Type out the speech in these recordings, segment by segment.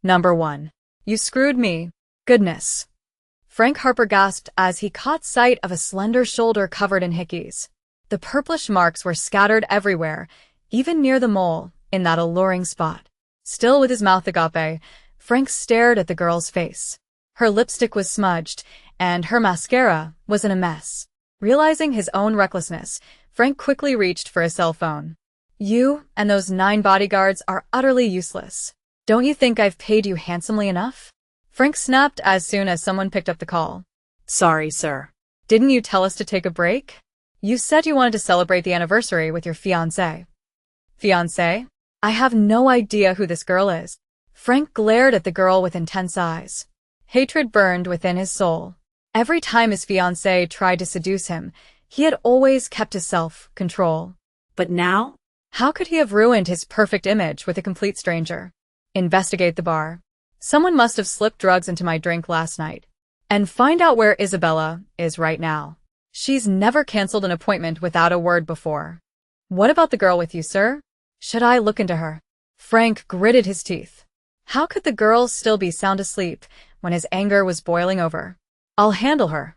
Number 1. You screwed me. Goodness. Frank Harper gasped as he caught sight of a slender shoulder covered in hickeys. The purplish marks were scattered everywhere, even near the mole, in that alluring spot. Still with his mouth agape, Frank stared at the girl's face. Her lipstick was smudged, and her mascara was in a mess. Realizing his own recklessness, Frank quickly reached for his cell phone. You and those 9 bodyguards are utterly useless. Don't you think I've paid you handsomely enough? Frank snapped as soon as someone picked up the call. Sorry, sir. Didn't you tell us to take a break? You said you wanted to celebrate the anniversary with your fiancé. Fiancé? I have no idea who this girl is. Frank glared at the girl with intense eyes. Hatred burned within his soul. Every time his fiancé tried to seduce him, he had always kept his self-control. But now? How could he have ruined his perfect image with a complete stranger? Investigate the bar. Someone must have slipped drugs into my drink last night. And find out where Isabella is right now. She's never canceled an appointment without a word before. What about the girl with you, sir? Should I look into her? Frank gritted his teeth. How could the girl still be sound asleep when his anger was boiling over? I'll handle her.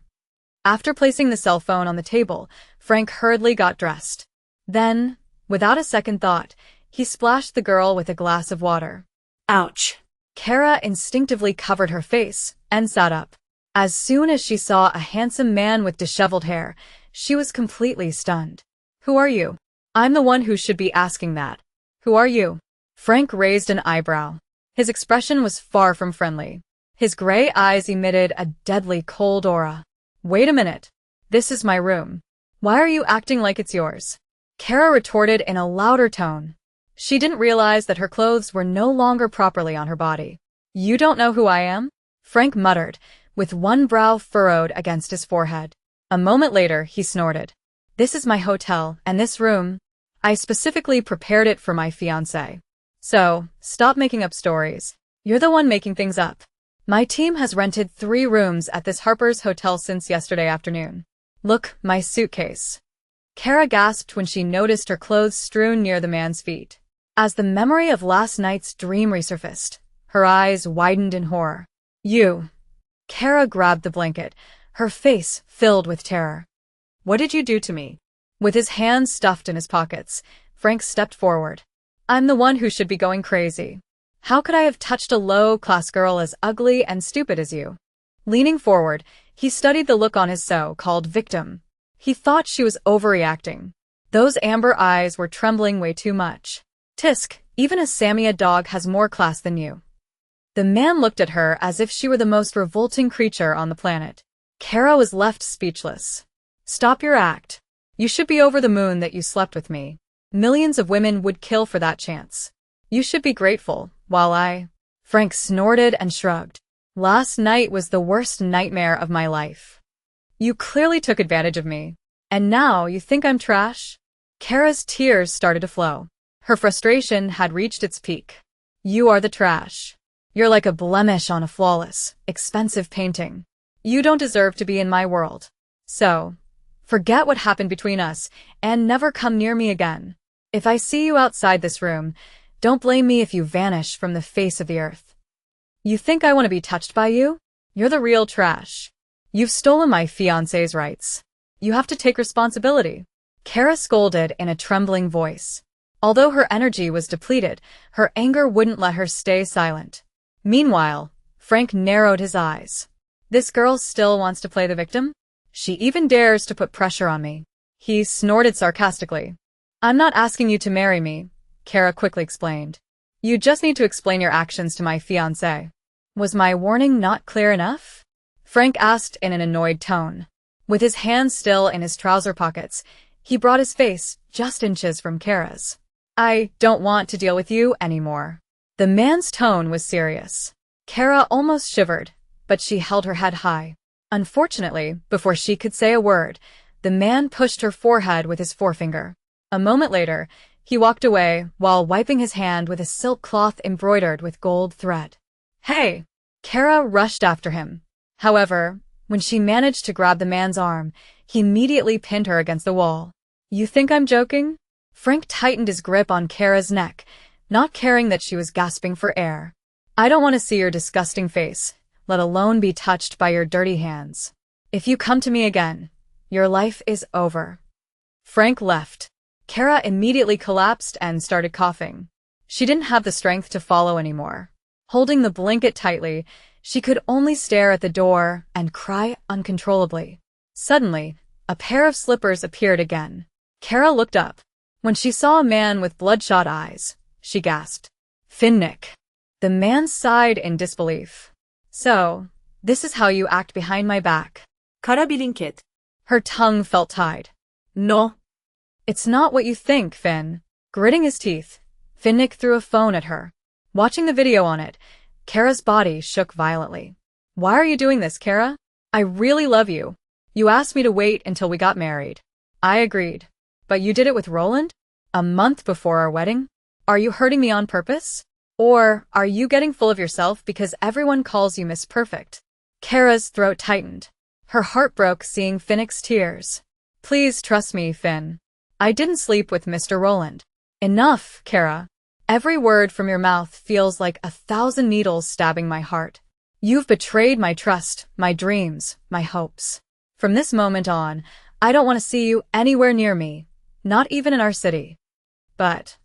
After placing the cell phone on the table, Frank hurriedly got dressed. Then, without a second thought, he splashed the girl with a glass of water. Ouch. Kara instinctively covered her face and sat up. As soon as she saw a handsome man with disheveled hair, she was completely stunned. Who are you? I'm the one who should be asking that. Who are you? Frank raised an eyebrow. His expression was far from friendly. His gray eyes emitted a deadly cold aura. Wait a minute. This is my room. Why are you acting like it's yours? Kara retorted in a louder tone. She didn't realize that her clothes were no longer properly on her body. You don't know who I am? Frank muttered, with one brow furrowed against his forehead. A moment later, he snorted. This is my hotel, and this room, I specifically prepared it for my fiancé. So, stop making up stories. You're the one making things up. My team has rented 3 rooms at this Harper's hotel since yesterday afternoon. Look, my suitcase. Kara gasped when she noticed her clothes strewn near the man's feet. As the memory of last night's dream resurfaced, her eyes widened in horror. You. Kara grabbed the blanket, her face filled with terror. What did you do to me? With his hands stuffed in his pockets, Frank stepped forward. I'm the one who should be going crazy. How could I have touched a low-class girl as ugly and stupid as you? Leaning forward, he studied the look on his so-called victim. He thought she was overreacting. Those amber eyes were trembling way too much. Tisk, even a Samia dog has more class than you. The man looked at her as if she were the most revolting creature on the planet. Kara was left speechless. Stop your act. You should be over the moon that you slept with me. Millions of women would kill for that chance. You should be grateful, while I... Frank snorted and shrugged. Last night was the worst nightmare of my life. You clearly took advantage of me. And now you think I'm trash? Kara's tears started to flow. Her frustration had reached its peak. You are the trash. You're like a blemish on a flawless, expensive painting. You don't deserve to be in my world. So, forget what happened between us, and never come near me again. If I see you outside this room, don't blame me if you vanish from the face of the earth. You think I want to be touched by you? You're the real trash. You've stolen my fiancé's rights. You have to take responsibility. Kara scolded in a trembling voice. Although her energy was depleted, her anger wouldn't let her stay silent. Meanwhile, Frank narrowed his eyes. This girl still wants to play the victim? She even dares to put pressure on me. He snorted sarcastically. I'm not asking you to marry me, Kara quickly explained. You just need to explain your actions to my fiancé. Was my warning not clear enough? Frank asked in an annoyed tone. With his hands still in his trouser pockets, he brought his face just inches from Kara's. I don't want to deal with you anymore. The man's tone was serious. Kara almost shivered, but she held her head high. Unfortunately, before she could say a word, the man pushed her forehead with his forefinger. A moment later, he walked away while wiping his hand with a silk cloth embroidered with gold thread. Hey! Kara rushed after him. However, when she managed to grab the man's arm, he immediately pinned her against the wall. You think I'm joking? Frank tightened his grip on Kara's neck, not caring that she was gasping for air. I don't want to see your disgusting face, let alone be touched by your dirty hands. If you come to me again, your life is over. Frank left. Kara immediately collapsed and started coughing. She didn't have the strength to follow anymore. Holding the blanket tightly, she could only stare at the door and cry uncontrollably. Suddenly, a pair of slippers appeared again. Kara looked up. When she saw a man with bloodshot eyes, she gasped. Finnick. The man sighed in disbelief. So, this is how you act behind my back. Kara blinket. Her tongue felt tied. No. It's not what you think, Finn. Gritting his teeth, Finnick threw a phone at her. Watching the video on it, Kara's body shook violently. Why are you doing this, Kara? I really love you. You asked me to wait until we got married. I agreed. But you did it with Roland? A month before our wedding? Are you hurting me on purpose? Or are you getting full of yourself because everyone calls you Miss Perfect? Kara's throat tightened. Her heart broke seeing Finnick's tears. Please trust me, Finn. I didn't sleep with Mr. Roland. Enough, Kara. Every word from your mouth feels like 1,000 needles stabbing my heart. You've betrayed my trust, my dreams, my hopes. From this moment on, I don't want to see you anywhere near me, not even in our city. But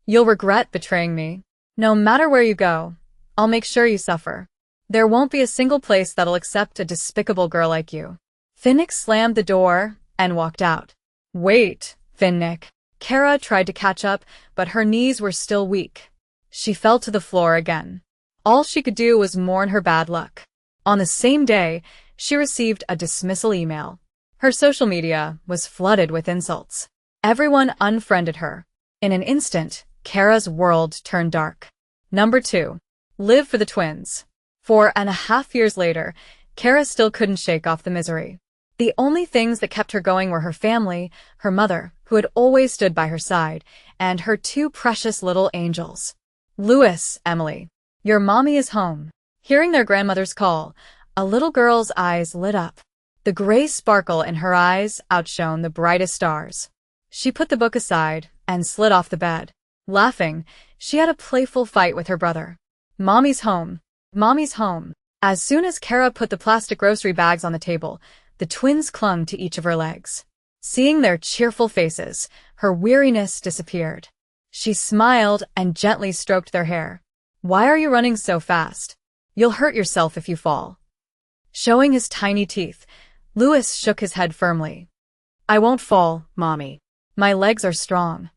you'll regret betraying me. No matter where you go, I'll make sure you suffer. There won't be a single place that'll accept a despicable girl like you. Finnick slammed the door and walked out. Wait, Finnick. Kara tried to catch up, but her knees were still weak. She fell to the floor again. All she could do was mourn her bad luck. On the same day, she received a dismissal email. Her social media was flooded with insults. Everyone unfriended her. In an instant, Kara's world turned dark. Number 2. Live for the twins. 4.5 years later, Kara still couldn't shake off the misery. The only things that kept her going were her family, her mother, who had always stood by her side, and her 2 precious little angels. Louis, Emily. Your mommy is home. Hearing their grandmother's call, a little girl's eyes lit up. The gray sparkle in her eyes outshone the brightest stars. She put the book aside and slid off the bed. Laughing, she had a playful fight with her brother. Mommy's home. Mommy's home. As soon as Kara put the plastic grocery bags on the table, the twins clung to each of her legs. Seeing their cheerful faces, her weariness disappeared. She smiled and gently stroked their hair. Why are you running so fast? You'll hurt yourself if you fall. Showing his tiny teeth, Louis shook his head firmly. I won't fall, Mommy. My legs are strong.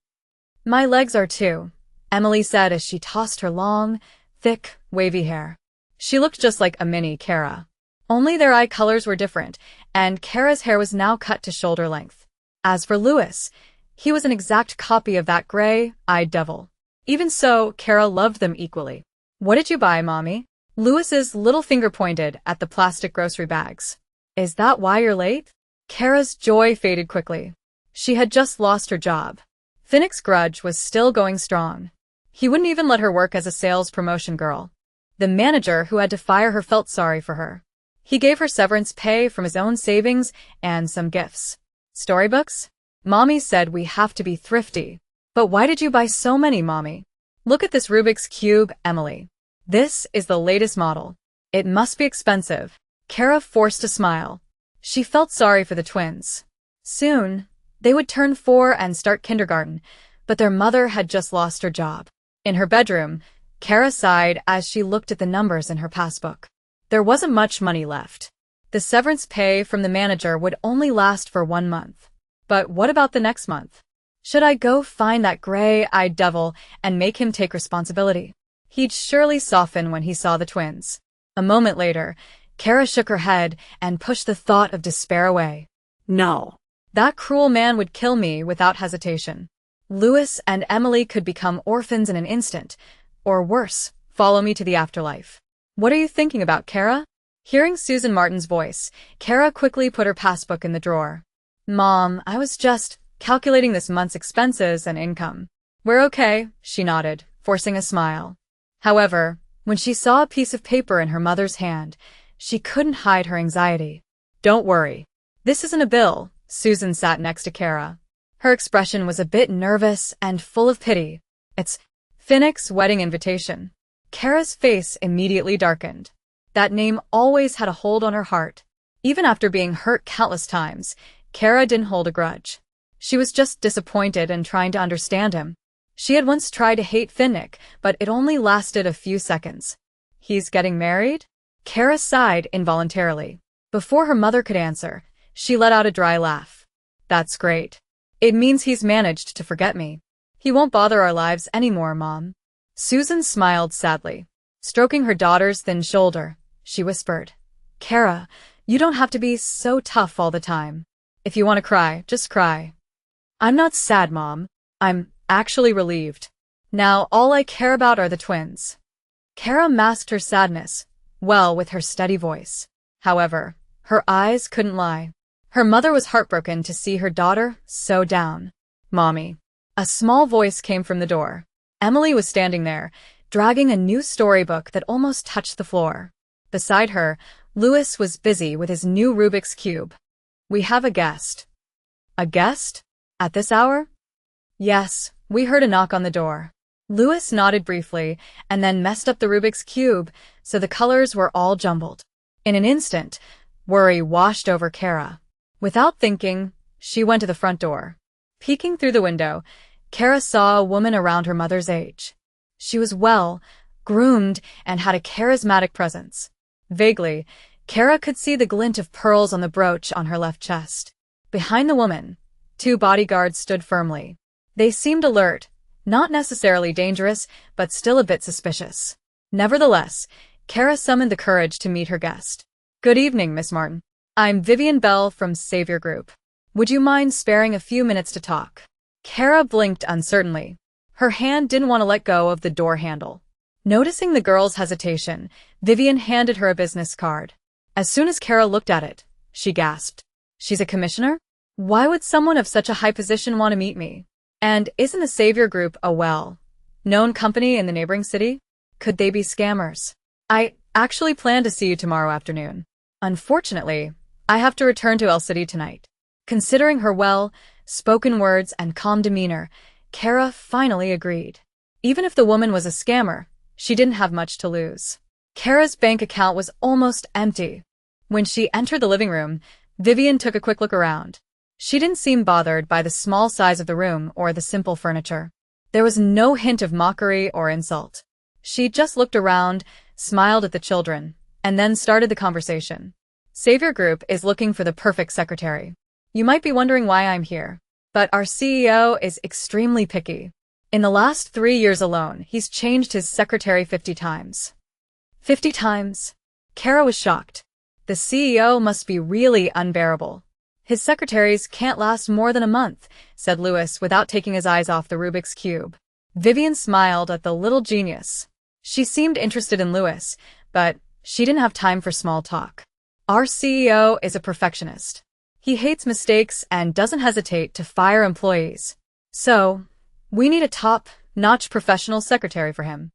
My legs are too, Emily said as she tossed her long, thick, wavy hair. She looked just like a mini Kara. Only their eye colors were different, and Kara's hair was now cut to shoulder length. As for Louis, he was an exact copy of that gray-eyed devil. Even so, Kara loved them equally. What did you buy, Mommy? Louis's little finger pointed at the plastic grocery bags. Is that why you're late? Kara's joy faded quickly. She had just lost her job. Finnick's grudge was still going strong. He wouldn't even let her work as a sales promotion girl. The manager who had to fire her felt sorry for her. He gave her severance pay from his own savings and some gifts. Storybooks? Mommy said we have to be thrifty. But why did you buy so many, Mommy? Look at this Rubik's Cube, Emily. This is the latest model. It must be expensive. Kara forced a smile. She felt sorry for the twins. Soon, they would turn 4 and start kindergarten, but their mother had just lost her job. In her bedroom, Kara sighed as she looked at the numbers in her passbook. There wasn't much money left. The severance pay from the manager would only last for 1 month. But what about the next month? Should I go find that gray-eyed devil and make him take responsibility? He'd surely soften when he saw the twins. A moment later, Kara shook her head and pushed the thought of despair away. No. That cruel man would kill me without hesitation. Louis and Emily could become orphans in an instant, or worse, follow me to the afterlife. What are you thinking about, Kara? Hearing Susan Martin's voice, Kara quickly put her passbook in the drawer. Mom, I was just calculating this month's expenses and income. We're okay, she nodded, forcing a smile. However, when she saw a piece of paper in her mother's hand, she couldn't hide her anxiety. Don't worry. This isn't a bill. Susan sat next to Kara. Her expression was a bit nervous and full of pity. It's Finnick's wedding invitation. Kara's face immediately darkened. That name always had a hold on her heart. Even after being hurt countless times, Kara didn't hold a grudge. She was just disappointed and trying to understand him. She had once tried to hate Finnick, but it only lasted a few seconds. He's getting married? Kara sighed involuntarily. Before her mother could answer, she let out a dry laugh. That's great. It means he's managed to forget me. He won't bother our lives anymore, Mom. Susan smiled sadly. Stroking her daughter's thin shoulder, she whispered, Kara, you don't have to be so tough all the time. If you want to cry, just cry. I'm not sad, Mom. I'm actually relieved. Now all I care about are the twins. Kara masked her sadness, well, with her steady voice. However, her eyes couldn't lie. Her mother was heartbroken to see her daughter so down. Mommy. A small voice came from the door. Emily was standing there, dragging a new storybook that almost touched the floor. Beside her, Louis was busy with his new Rubik's Cube. We have a guest. A guest? At this hour? Yes, we heard a knock on the door. Louis nodded briefly and then messed up the Rubik's Cube so the colors were all jumbled. In an instant, worry washed over Kara. Without thinking, she went to the front door. Peeking through the window, Kara saw a woman around her mother's age. She was well, groomed, and had a charismatic presence. Vaguely, Kara could see the glint of pearls on the brooch on her left chest. Behind the woman, 2 bodyguards stood firmly. They seemed alert, not necessarily dangerous, but still a bit suspicious. Nevertheless, Kara summoned the courage to meet her guest. Good evening, Miss Martin. I'm Vivian Bell from Savior Group. Would you mind sparing a few minutes to talk? Kara blinked uncertainly. Her hand didn't want to let go of the door handle. Noticing the girl's hesitation, Vivian handed her a business card. As soon as Kara looked at it, she gasped. She's a commissioner? Why would someone of such a high position want to meet me? And isn't the Savior Group a well-known company in the neighboring city? Could they be scammers? I actually plan to see you tomorrow afternoon. Unfortunately, I have to return to El City tonight. Considering her well-spoken words and calm demeanor, Kara finally agreed. Even if the woman was a scammer, she didn't have much to lose. Kara's bank account was almost empty. When she entered the living room, Vivian took a quick look around. She didn't seem bothered by the small size of the room or the simple furniture. There was no hint of mockery or insult. She just looked around, smiled at the children, and then started the conversation. Savior Group is looking for the perfect secretary. You might be wondering why I'm here, but our CEO is extremely picky. In the last 3 years alone, he's changed his secretary 50 times. 50 times? Kara was shocked. The CEO must be really unbearable. His secretaries can't last more than a month, said Louis without taking his eyes off the Rubik's Cube. Vivian smiled at the little genius. She seemed interested in Louis, but she didn't have time for small talk. Our CEO is a perfectionist. He hates mistakes and doesn't hesitate to fire employees. So, we need a top-notch professional secretary for him.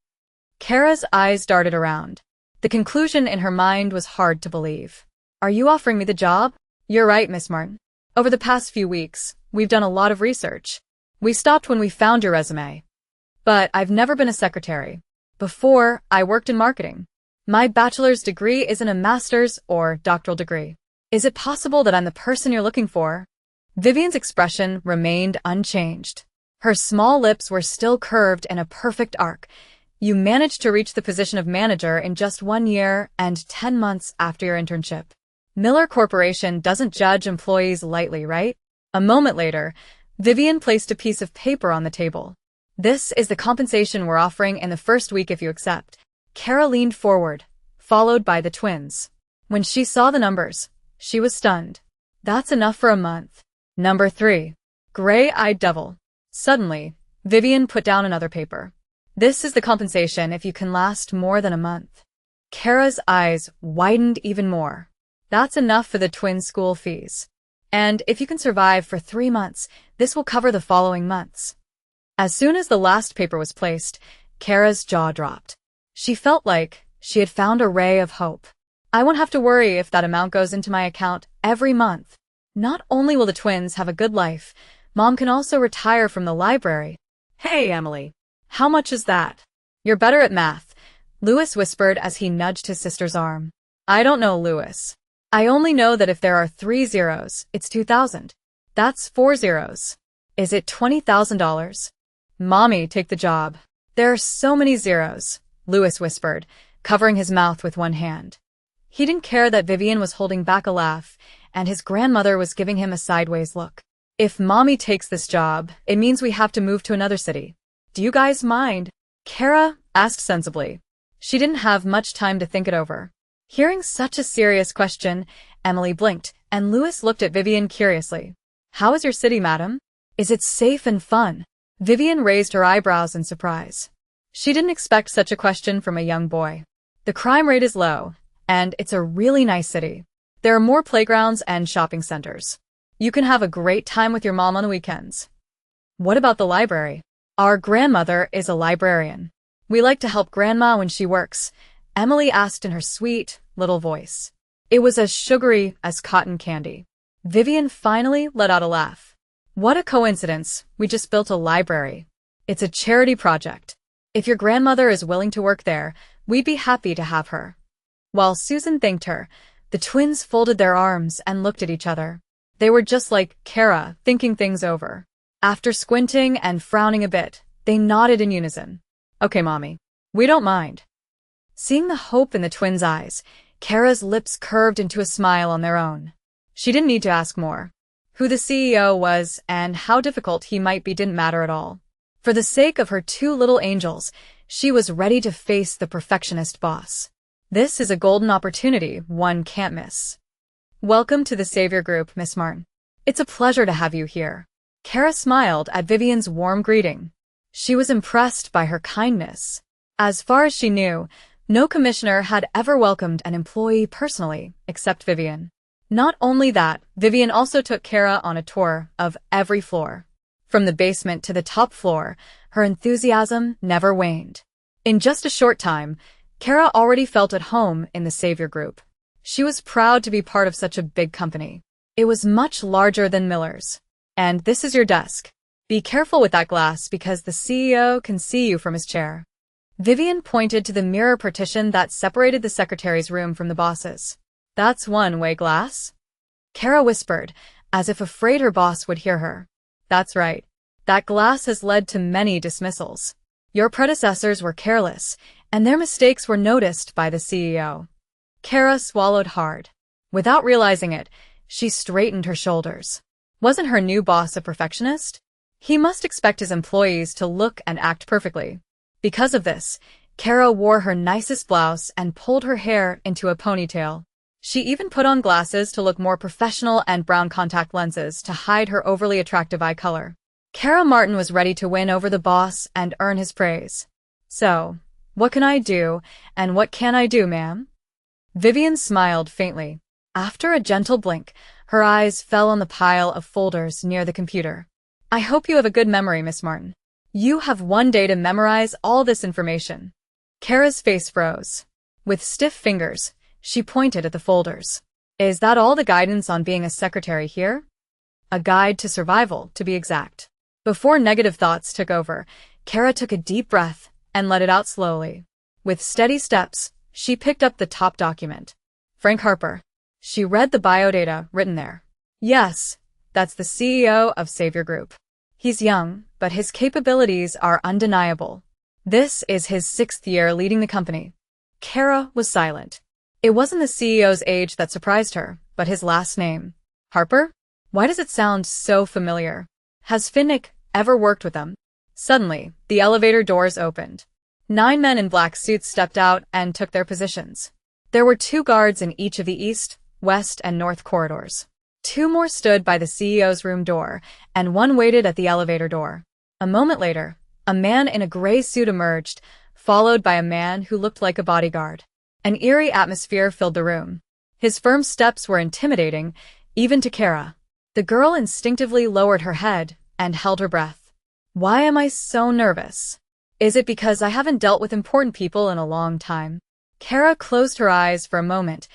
Kara's eyes darted around. The conclusion in her mind was hard to believe. Are you offering me the job? You're right, Miss Martin. Over the past few weeks, we've done a lot of research. We stopped when we found your resume. But I've never been a secretary. Before, I worked in marketing. My bachelor's degree isn't a master's or doctoral degree. Is it possible that I'm the person you're looking for? Vivian's expression remained unchanged. Her small lips were still curved in a perfect arc. You managed to reach the position of manager in just 1 year and 10 months after your internship. Miller Corporation doesn't judge employees lightly, right? A moment later, Vivian placed a piece of paper on the table. This is the compensation we're offering in the first week if you accept. Kara leaned forward, followed by the twins. When she saw the numbers, she was stunned. That's enough for a month. Number 3. Gray-eyed devil. Suddenly, Vivian put down another paper. This is the compensation if you can last more than a month. Kara's eyes widened even more. That's enough for the twin school fees. And if you can survive for 3 months, this will cover the following months. As soon as the last paper was placed, Kara's jaw dropped. She felt like she had found a ray of hope. I won't have to worry if that amount goes into my account every month. Not only will the twins have a good life, Mom can also retire from the library. Hey, Emily. How much is that? You're better at math, Louis whispered as he nudged his sister's arm. I don't know, Louis. I only know that if there are 3 zeros, it's 2,000. That's 4 zeros. Is it $20,000? Mommy, take the job. There are so many zeros, Louis whispered, covering his mouth with one hand. He didn't care that Vivian was holding back a laugh, and his grandmother was giving him a sideways look. If Mommy takes this job, it means we have to move to another city. Do you guys mind? Kara asked sensibly. She didn't have much time to think it over. Hearing such a serious question, Emily blinked, and Louis looked at Vivian curiously. How is your city, madam? Is it safe and fun? Vivian raised her eyebrows in surprise. She didn't expect such a question from a young boy. The crime rate is low, and it's a really nice city. There are more playgrounds and shopping centers. You can have a great time with your mom on the weekends. What about the library? Our grandmother is a librarian. We like to help Grandma when she works, Emily asked in her sweet, little voice. It was as sugary as cotton candy. Vivian finally let out a laugh. What a coincidence, we just built a library. It's a charity project. If your grandmother is willing to work there, we'd be happy to have her. While Susan thanked her, the twins folded their arms and looked at each other. They were just like Kara, thinking things over. After squinting and frowning a bit, they nodded in unison. Okay, Mommy. We don't mind. Seeing the hope in the twins' eyes, Kara's lips curved into a smile on their own. She didn't need to ask more. Who the CEO was and how difficult he might be didn't matter at all. For the sake of her 2 little angels, she was ready to face the perfectionist boss. This is a golden opportunity one can't miss. Welcome to the Savior Group, Miss Martin. It's a pleasure to have you here. Kara smiled at Vivian's warm greeting. She was impressed by her kindness. As far as she knew, no commissioner had ever welcomed an employee personally, except Vivian. Not only that, Vivian also took Kara on a tour of every floor. From the basement to the top floor, her enthusiasm never waned. In just a short time, Kara already felt at home in the Savior Group. She was proud to be part of such a big company. It was much larger than Miller's. And this is your desk. Be careful with that glass because the CEO can see you from his chair. Vivian pointed to the mirror partition that separated the secretary's room from the boss's. That's one-way glass? Kara whispered, as if afraid her boss would hear her. That's right. That glass has led to many dismissals. Your predecessors were careless, and their mistakes were noticed by the CEO. Kara swallowed hard. Without realizing it, she straightened her shoulders. Wasn't her new boss a perfectionist? He must expect his employees to look and act perfectly. Because of this, Kara wore her nicest blouse and pulled her hair into a ponytail. She even put on glasses to look more professional and brown contact lenses to hide her overly attractive eye color. Kara Martin was ready to win over the boss and earn his praise. So, what can I do, and what can I do, ma'am? Vivian smiled faintly. After a gentle blink, her eyes fell on the pile of folders near the computer. I hope you have a good memory, Miss Martin. You have one day to memorize all this information. Kara's face froze. With stiff fingers, she pointed at the folders. Is that all the guidance on being a secretary here? A guide to survival, to be exact. Before negative thoughts took over, Kara took a deep breath and let it out slowly. With steady steps, she picked up the top document. Frank Harper. She read the biodata written there. Yes, that's the CEO of Savior Group. He's young, but his capabilities are undeniable. This is his 6th year leading the company. Kara was silent. It wasn't the CEO's age that surprised her, but his last name. Harper? Why does it sound so familiar? Has Finnick ever worked with them? Suddenly, the elevator doors opened. 9 men in black suits stepped out and took their positions. There were 2 guards in each of the east, west, and north corridors. 2 more stood by the CEO's room door, and 1 waited at the elevator door. A moment later, a man in a gray suit emerged, followed by a man who looked like a bodyguard. An eerie atmosphere filled the room. His firm steps were intimidating, even to Kara. The girl instinctively lowered her head and held her breath. Why am I so nervous? Is it because I haven't dealt with important people in a long time? Kara closed her eyes for a moment,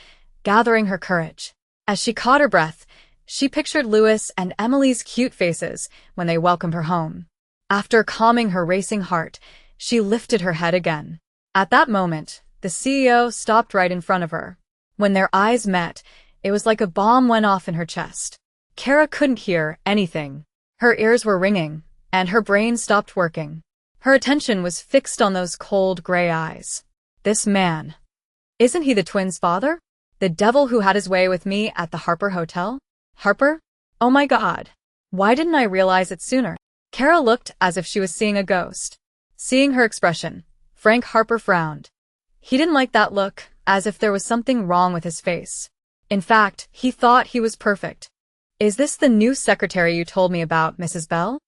gathering her courage. As she caught her breath, she pictured Louis and Emily's cute faces when they welcomed her home. After calming her racing heart, she lifted her head again. At that moment, the CEO stopped right in front of her. When their eyes met, it was like a bomb went off in her chest. Kara couldn't hear anything. Her ears were ringing, and her brain stopped working. Her attention was fixed on those cold gray eyes. This man. Isn't he the twins' father? The devil who had his way with me at the Harper Hotel? Harper? Oh my God. Why didn't I realize it sooner? Kara looked as if she was seeing a ghost. Seeing her expression, Frank Harper frowned. He didn't like that look, as if there was something wrong with his face. In fact, he thought he was perfect. Is this the new secretary you told me about, Mrs. Bell?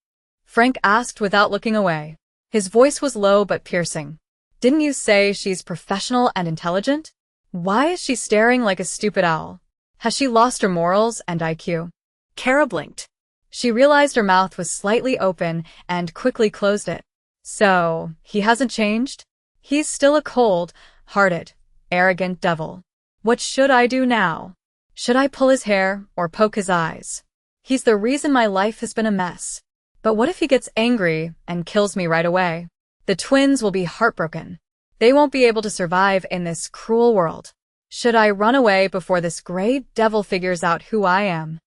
Frank asked without looking away. His voice was low but piercing. Didn't you say she's professional and intelligent? Why is she staring like a stupid owl? Has she lost her morals and IQ? Kara blinked. She realized her mouth was slightly open and quickly closed it. So, he hasn't changed? He's still a cold-hearted, arrogant devil. What should I do now? Should I pull his hair or poke his eyes? He's the reason my life has been a mess. But what if he gets angry and kills me right away? The twins will be heartbroken. They won't be able to survive in this cruel world. Should I run away before this gray devil figures out who I am?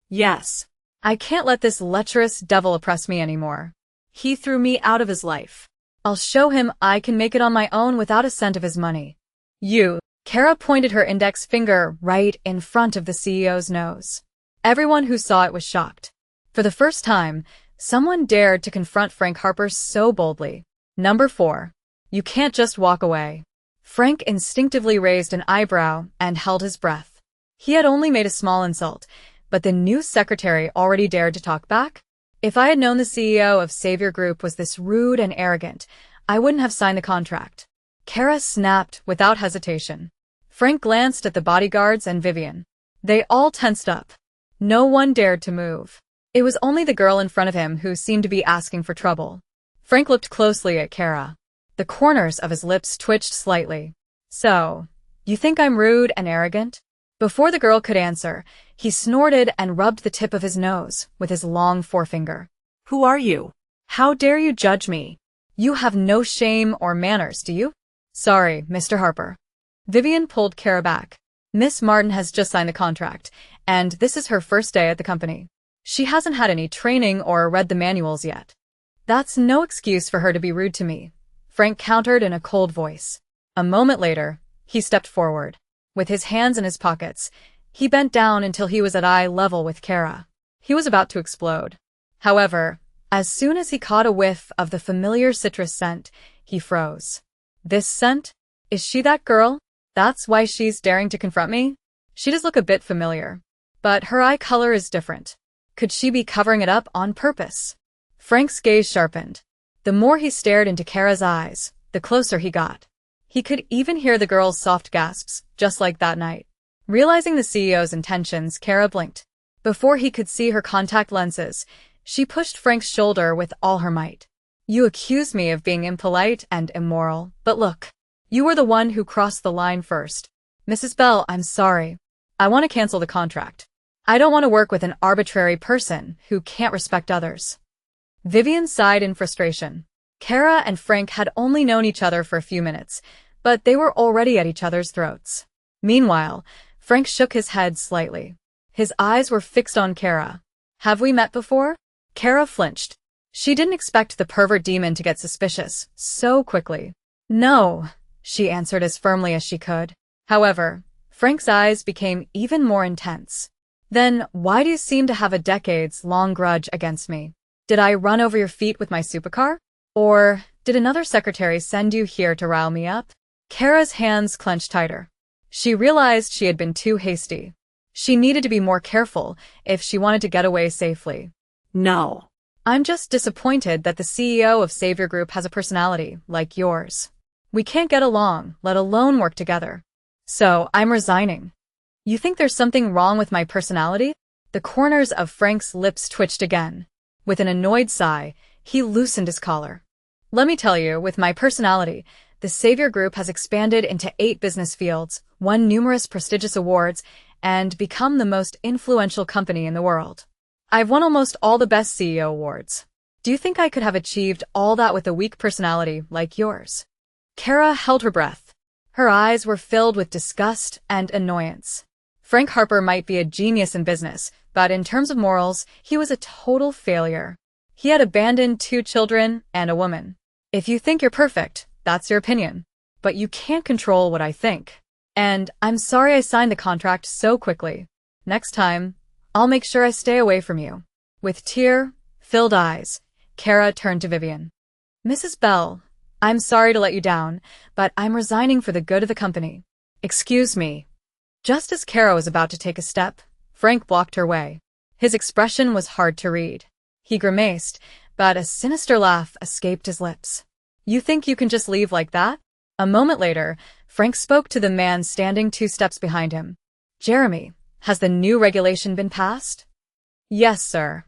Yes. I can't let this lecherous devil oppress me anymore. He threw me out of his life. I'll show him I can make it on my own without a cent of his money. You. Kara pointed her index finger right in front of the CEO's nose. Everyone who saw it was shocked. For the first time, someone dared to confront Frank Harper so boldly. Number 4. You can't just walk away. Frank instinctively raised an eyebrow and held his breath. He had only made a small insult, but the new secretary already dared to talk back? If I had known the CEO of Savior Group was this rude and arrogant, I wouldn't have signed the contract. Kara snapped without hesitation. Frank glanced at the bodyguards and Vivian. They all tensed up. No one dared to move. It was only the girl in front of him who seemed to be asking for trouble. Frank looked closely at Kara. The corners of his lips twitched slightly. So, you think I'm rude and arrogant? Before the girl could answer, he snorted and rubbed the tip of his nose with his long forefinger. Who are you? How dare you judge me? You have no shame or manners, do you? Sorry, Mr. Harper. Vivian pulled Kara back. Miss Martin has just signed the contract, and this is her first day at the company. She hasn't had any training or read the manuals yet. That's no excuse for her to be rude to me, Frank countered in a cold voice. A moment later, he stepped forward. With his hands in his pockets, he bent down until he was at eye level with Kara. He was about to explode. However, as soon as he caught a whiff of the familiar citrus scent, he froze. This scent? Is she that girl? That's why she's daring to confront me? She does look a bit familiar. But her eye color is different. Could she be covering it up on purpose? Frank's gaze sharpened. The more he stared into Kara's eyes, the closer he got. He could even hear the girl's soft gasps, just like that night. Realizing the CEO's intentions, Kara blinked. Before he could see her contact lenses, she pushed Frank's shoulder with all her might. You accuse me of being impolite and immoral, but look. You were the one who crossed the line first. Mrs. Bell, I'm sorry. I want to cancel the contract. I don't want to work with an arbitrary person who can't respect others. Vivian sighed in frustration. Kara and Frank had only known each other for a few minutes, but they were already at each other's throats. Meanwhile, Frank shook his head slightly. His eyes were fixed on Kara. Have we met before? Kara flinched. She didn't expect the pervert demon to get suspicious so quickly. No, she answered as firmly as she could. However, Frank's eyes became even more intense. Then, why do you seem to have a decades-long grudge against me? Did I run over your feet with my supercar? Or did another secretary send you here to rile me up? Kara's hands clenched tighter. She realized she had been too hasty. She needed to be more careful if she wanted to get away safely. No. I'm just disappointed that the CEO of Savior Group has a personality like yours. We can't get along, let alone work together. So, I'm resigning. You think there's something wrong with my personality? The corners of Frank's lips twitched again. With an annoyed sigh, he loosened his collar. Let me tell you, with my personality, the Savior Group has expanded into 8 business fields, won numerous prestigious awards, and become the most influential company in the world. I've won almost all the best CEO awards. Do you think I could have achieved all that with a weak personality like yours? Kara held her breath. Her eyes were filled with disgust and annoyance. Frank Harper might be a genius in business, but in terms of morals, he was a total failure. He had abandoned 2 children and a woman. If you think you're perfect, that's your opinion. But you can't control what I think. And I'm sorry I signed the contract so quickly. Next time, I'll make sure I stay away from you. With tear-filled eyes, Kara turned to Vivian. Mrs. Bell, I'm sorry to let you down, but I'm resigning for the good of the company. Excuse me. Just as Kara was about to take a step, Frank blocked her way. His expression was hard to read. He grimaced, but a sinister laugh escaped his lips. You think you can just leave like that? A moment later, Frank spoke to the man standing 2 steps behind him. Jeremy, has the new regulation been passed? Yes, sir.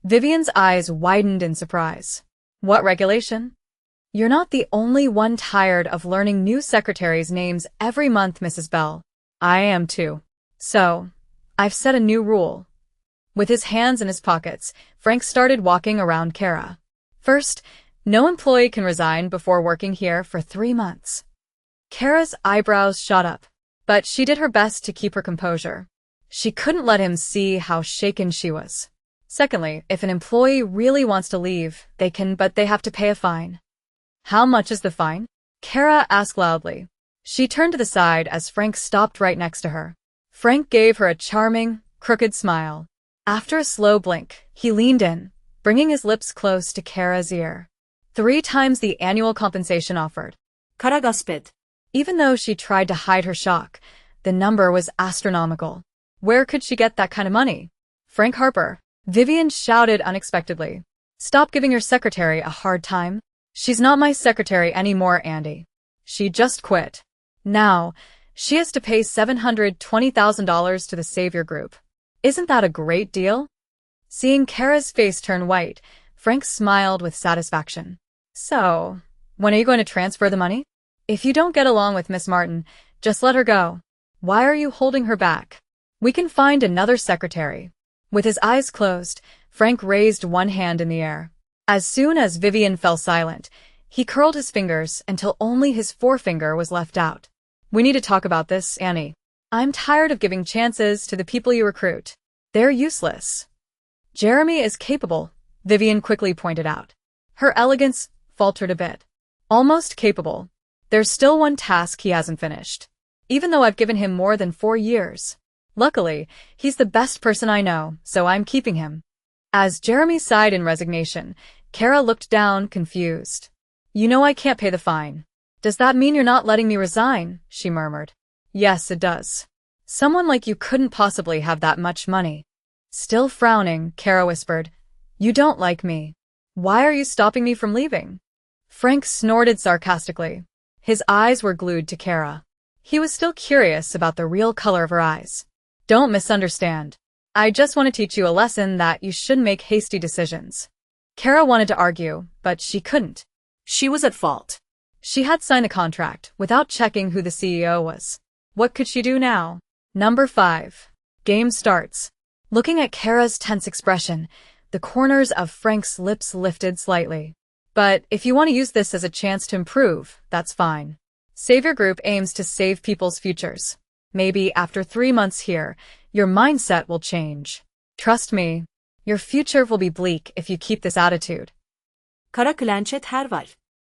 Vivian's eyes widened in surprise. What regulation? You're not the only one tired of learning new secretaries' names every month, Mrs. Bell. I am too. So, I've set a new rule. With his hands in his pockets, Frank started walking around Kara. First, no employee can resign before working here for 3 months. Kara's eyebrows shot up, but she did her best to keep her composure. She couldn't let him see how shaken she was. Secondly, if an employee really wants to leave, they can, but they have to pay a fine. How much is the fine? Kara asked loudly. She turned to the side as Frank stopped right next to her. Frank gave her a charming, crooked smile. After a slow blink, he leaned in, bringing his lips close to Kara's ear. 3 times the annual compensation offered. Karagaspit. Even though she tried to hide her shock, the number was astronomical. Where could she get that kind of money? Frank Harper. Vivian shouted unexpectedly. Stop giving your secretary a hard time. She's not my secretary anymore, Andy. She just quit. Now, she has to pay $720,000 to the Savior Group. Isn't that a great deal? Seeing Kara's face turn white, Frank smiled with satisfaction. So, when are you going to transfer the money? If you don't get along with Miss Martin, just let her go. Why are you holding her back? We can find another secretary. With his eyes closed, Frank raised one hand in the air. As soon as Vivian fell silent, he curled his fingers until only his forefinger was left out. We need to talk about this, Annie. I'm tired of giving chances to the people you recruit. They're useless. Jeremy is capable, Vivian quickly pointed out. Her elegance faltered a bit. Almost capable. There's still one task he hasn't finished. Even though I've given him more than 4 years. Luckily, he's the best person I know, so I'm keeping him. As Jeremy sighed in resignation, Kara looked down, confused. You know I can't pay the fine. Does that mean you're not letting me resign? She murmured. Yes, it does. Someone like you couldn't possibly have that much money. Still frowning, Kara whispered. You don't like me. Why are you stopping me from leaving? Frank snorted sarcastically. His eyes were glued to Kara. He was still curious about the real color of her eyes. Don't misunderstand. I just want to teach you a lesson that you shouldn't make hasty decisions. Kara wanted to argue, but she couldn't. She was at fault. She had signed the contract without checking who the CEO was. What could she do now? Number 5. Game starts. Looking at Kara's tense expression, the corners of Frank's lips lifted slightly. But if you want to use this as a chance to improve, that's fine. Savior Group aims to save people's futures. Maybe after 3 months here, your mindset will change. Trust me, your future will be bleak if you keep this attitude. Kara kılancet her var.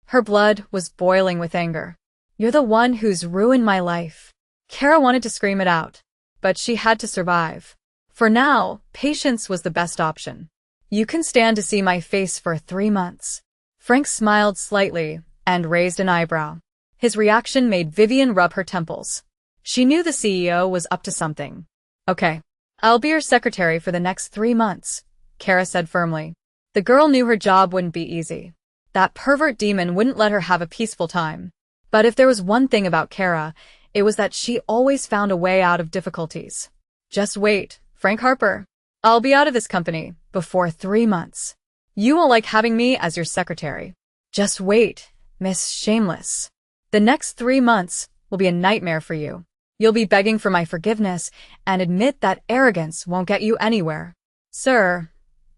Her blood was boiling with anger. You're the one who's ruined my life. Kara wanted to scream it out, but she had to survive. For now, patience was the best option. You can stand to see my face for 3 months. Frank smiled slightly and raised an eyebrow. His reaction made Vivian rub her temples. She knew the CEO was up to something. Okay, I'll be your secretary for the next 3 months, Kara said firmly. The girl knew her job wouldn't be easy. That pervert demon wouldn't let her have a peaceful time. But if there was one thing about Kara, it was that she always found a way out of difficulties. Just wait, Frank Harper. I'll be out of this company before 3 months. You won't like having me as your secretary. Just wait, Miss Shameless. The next 3 months will be a nightmare for you. You'll be begging for my forgiveness and admit that arrogance won't get you anywhere. Sir,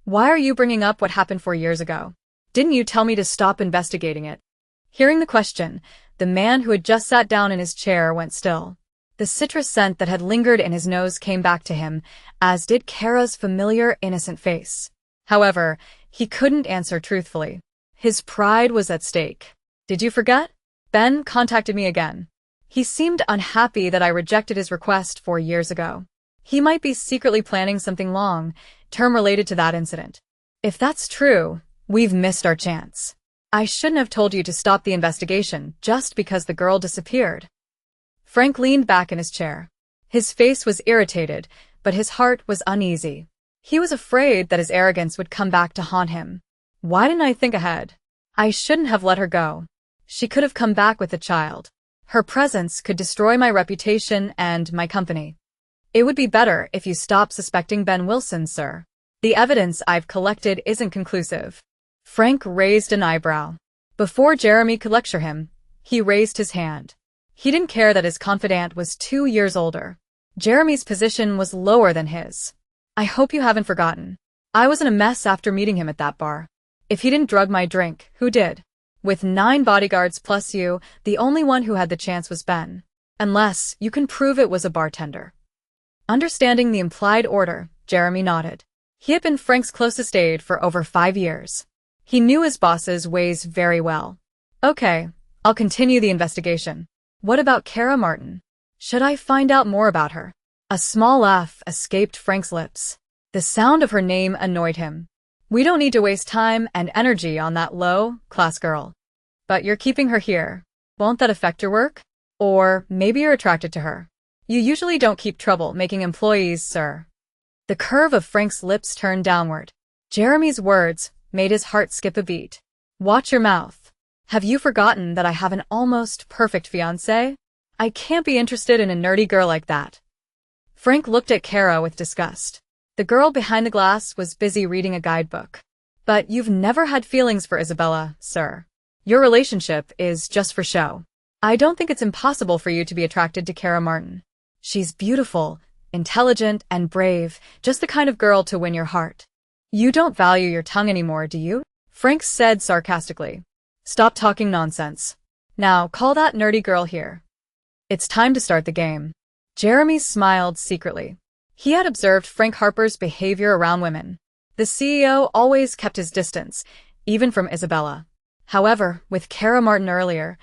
why are you bringing up what happened 4 years ago? Didn't you tell me to stop investigating it? Hearing the question, The man who had just sat down in his chair went still. The citrus scent that had lingered in his nose came back to him, as did Kara's familiar, innocent face. However, he couldn't answer truthfully. His pride was at stake. Did you forget? Ben contacted me again. He seemed unhappy that I rejected his request 4 years ago. He might be secretly planning something long-term related to that incident. If that's true, we've missed our chance. I shouldn't have told you to stop the investigation just because the girl disappeared. Frank leaned back in his chair. His face was irritated, but his heart was uneasy. He was afraid that his arrogance would come back to haunt him. Why didn't I think ahead? I shouldn't have let her go. She could have come back with a child. Her presence could destroy my reputation and my company. It would be better if you stopped suspecting Ben Wilson, sir. The evidence I've collected isn't conclusive. Frank raised an eyebrow. Before Jeremy could lecture him, he raised his hand. He didn't care that his confidant was 2 years older. Jeremy's position was lower than his. I hope you haven't forgotten. I was in a mess after meeting him at that bar. If he didn't drug my drink, who did? With 9 bodyguards plus you, the only one who had the chance was Ben. Unless you can prove it was a bartender. Understanding the implied order, Jeremy nodded. He had been Frank's closest aide for over 5 years. He knew his boss's ways very well. Okay, I'll continue the investigation. What about Kara Martin? Should I find out more about her? A small laugh escaped Frank's lips. The sound of her name annoyed him. We don't need to waste time and energy on that low-class girl. But you're keeping her here. Won't that affect your work? Or maybe you're attracted to her. You usually don't keep trouble-making employees, sir. The curve of Frank's lips turned downward. Jeremy's words made his heart skip a beat. Watch your mouth. Have you forgotten that I have an almost perfect fiance? I can't be interested in a nerdy girl like that. Frank looked at Kara with disgust. The girl behind the glass was busy reading a guidebook. But you've never had feelings for Isabella, sir. Your relationship is just for show. I don't think it's impossible for you to be attracted to Kara Martin. She's beautiful, intelligent, and brave, just the kind of girl to win your heart. You don't value your tongue anymore, do you? Frank said sarcastically. Stop talking nonsense. Now, call that nerdy girl here. It's time to start the game. Jeremy smiled secretly. He had observed Frank Harper's behavior around women. The CEO always kept his distance, even from Isabella. However, with Kara Martin earlier,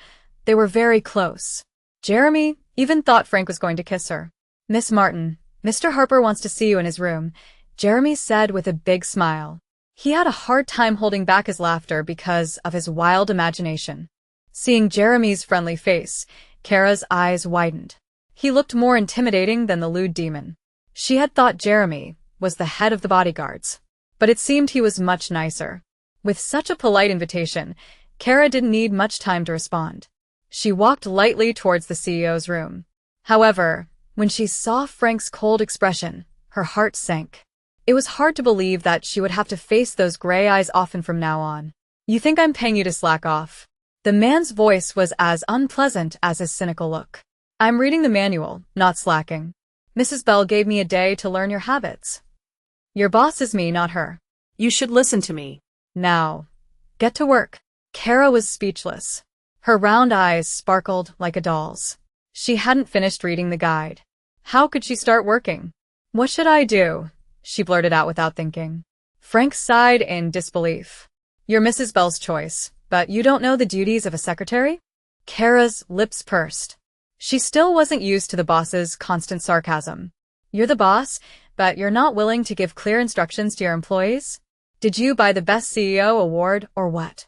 they were very close. Jeremy even thought Frank was going to kiss her. Miss Martin, Mr. Harper wants to see you in his room, Jeremy said with a big smile. He had a hard time holding back his laughter because of his wild imagination. Seeing Jeremy's friendly face, Kara's eyes widened. He looked more intimidating than the lewd demon. She had thought Jeremy was the head of the bodyguards, but it seemed he was much nicer. With such a polite invitation, Kara didn't need much time to respond. She walked lightly towards the CEO's room. However, when she saw Frank's cold expression, her heart sank. It was hard to believe that she would have to face those gray eyes often from now on. You think I'm paying you to slack off? The man's voice was as unpleasant as his cynical look. I'm reading the manual, not slacking. Mrs. Bell gave me a day to learn your habits. Your boss is me, not her. You should listen to me. Now, get to work. Kara was speechless. Her round eyes sparkled like a doll's. She hadn't finished reading the guide. How could she start working? What should I do? She blurted out without thinking. Frank sighed in disbelief. You're Mrs. Bell's choice, but you don't know the duties of a secretary? Kara's lips pursed. She still wasn't used to the boss's constant sarcasm. You're the boss, but you're not willing to give clear instructions to your employees? Did you buy the Best CEO award or what?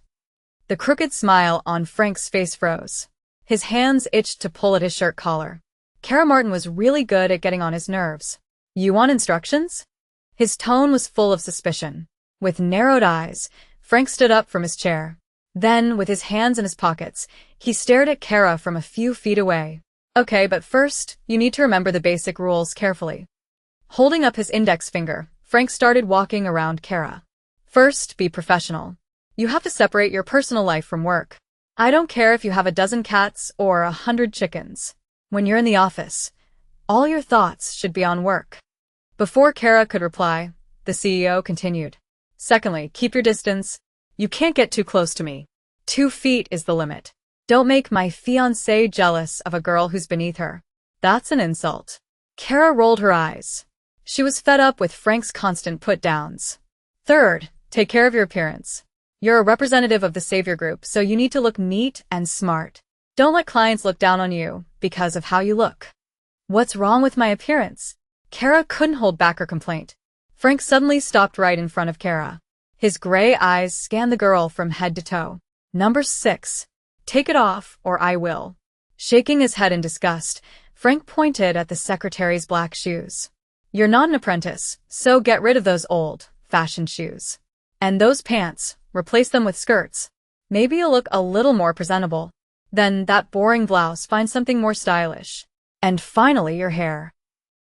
The crooked smile on Frank's face froze. His hands itched to pull at his shirt collar. Kara Martin was really good at getting on his nerves. You want instructions? His tone was full of suspicion. With narrowed eyes, Frank stood up from his chair. Then, with his hands in his pockets, he stared at Kara from a few feet away. Okay, but first, you need to remember the basic rules carefully. Holding up his index finger, Frank started walking around Kara. First, be professional. You have to separate your personal life from work. I don't care if you have a dozen cats or 100 chickens. When you're in the office, all your thoughts should be on work. Before Kara could reply, the CEO continued. Secondly, keep your distance. You can't get too close to me. 2 feet is the limit. Don't make my fiance jealous of a girl who's beneath her. That's an insult. Kara rolled her eyes. She was fed up with Frank's constant put-downs. Third, take care of your appearance. You're a representative of the savior group, so you need to look neat and smart. Don't let clients look down on you because of how you look. What's wrong with my appearance? Kara couldn't hold back her complaint. Frank suddenly stopped right in front of Kara. His gray eyes scanned the girl from head to toe. Number 6. Take it off, or I will. Shaking his head in disgust, Frank pointed at the secretary's black shoes. You're not an apprentice, so get rid of those old-fashioned shoes. And those pants, replace them with skirts. Maybe you'll look a little more presentable. Then that boring blouse, find something more stylish. And finally, your hair.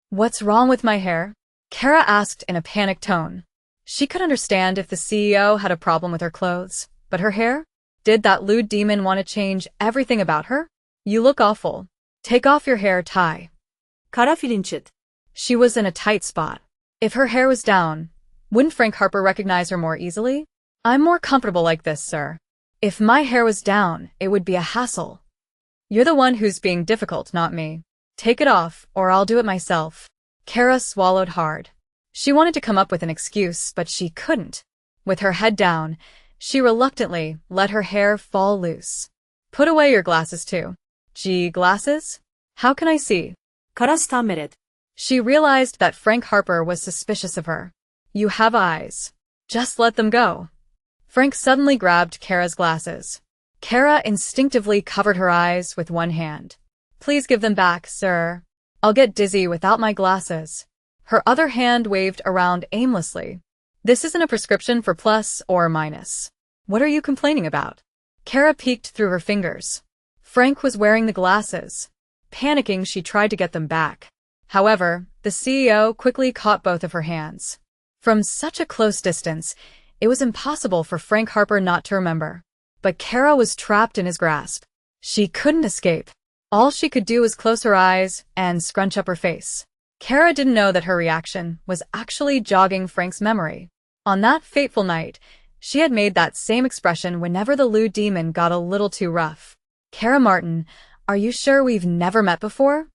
What's wrong with my hair? Kara asked in a panicked tone. She could understand if the CEO had a problem with her clothes, but her hair? Did that lewd demon want to change everything about her? You look awful. Take off your hair tie. Kara flinchit. She was in a tight spot. If her hair was down, wouldn't Frank Harper recognize her more easily? I'm more comfortable like this, sir. If my hair was down, it would be a hassle. You're the one who's being difficult, not me. Take it off, or I'll do it myself. Kara swallowed hard. She wanted to come up with an excuse, but she couldn't. With her head down, she reluctantly let her hair fall loose. Put away your glasses, too. Gee, glasses? How can I see? Kara stammered. She realized that Frank Harper was suspicious of her. You have eyes. Just let them go. Frank suddenly grabbed Kara's glasses. Kara instinctively covered her eyes with one hand. Please give them back, sir. I'll get dizzy without my glasses. Her other hand waved around aimlessly. This isn't a prescription for plus or minus. What are you complaining about? Kara peeked through her fingers. Frank was wearing the glasses. Panicking, she tried to get them back. However, the CEO quickly caught both of her hands. From such a close distance, it was impossible for Frank Harper not to remember. But Kara was trapped in his grasp. She couldn't escape. All she could do was close her eyes and scrunch up her face. Kara didn't know that her reaction was actually jogging Frank's memory. On that fateful night, she had made that same expression whenever the lewd demon got a little too rough. Kara Martin, are you sure we've never met before?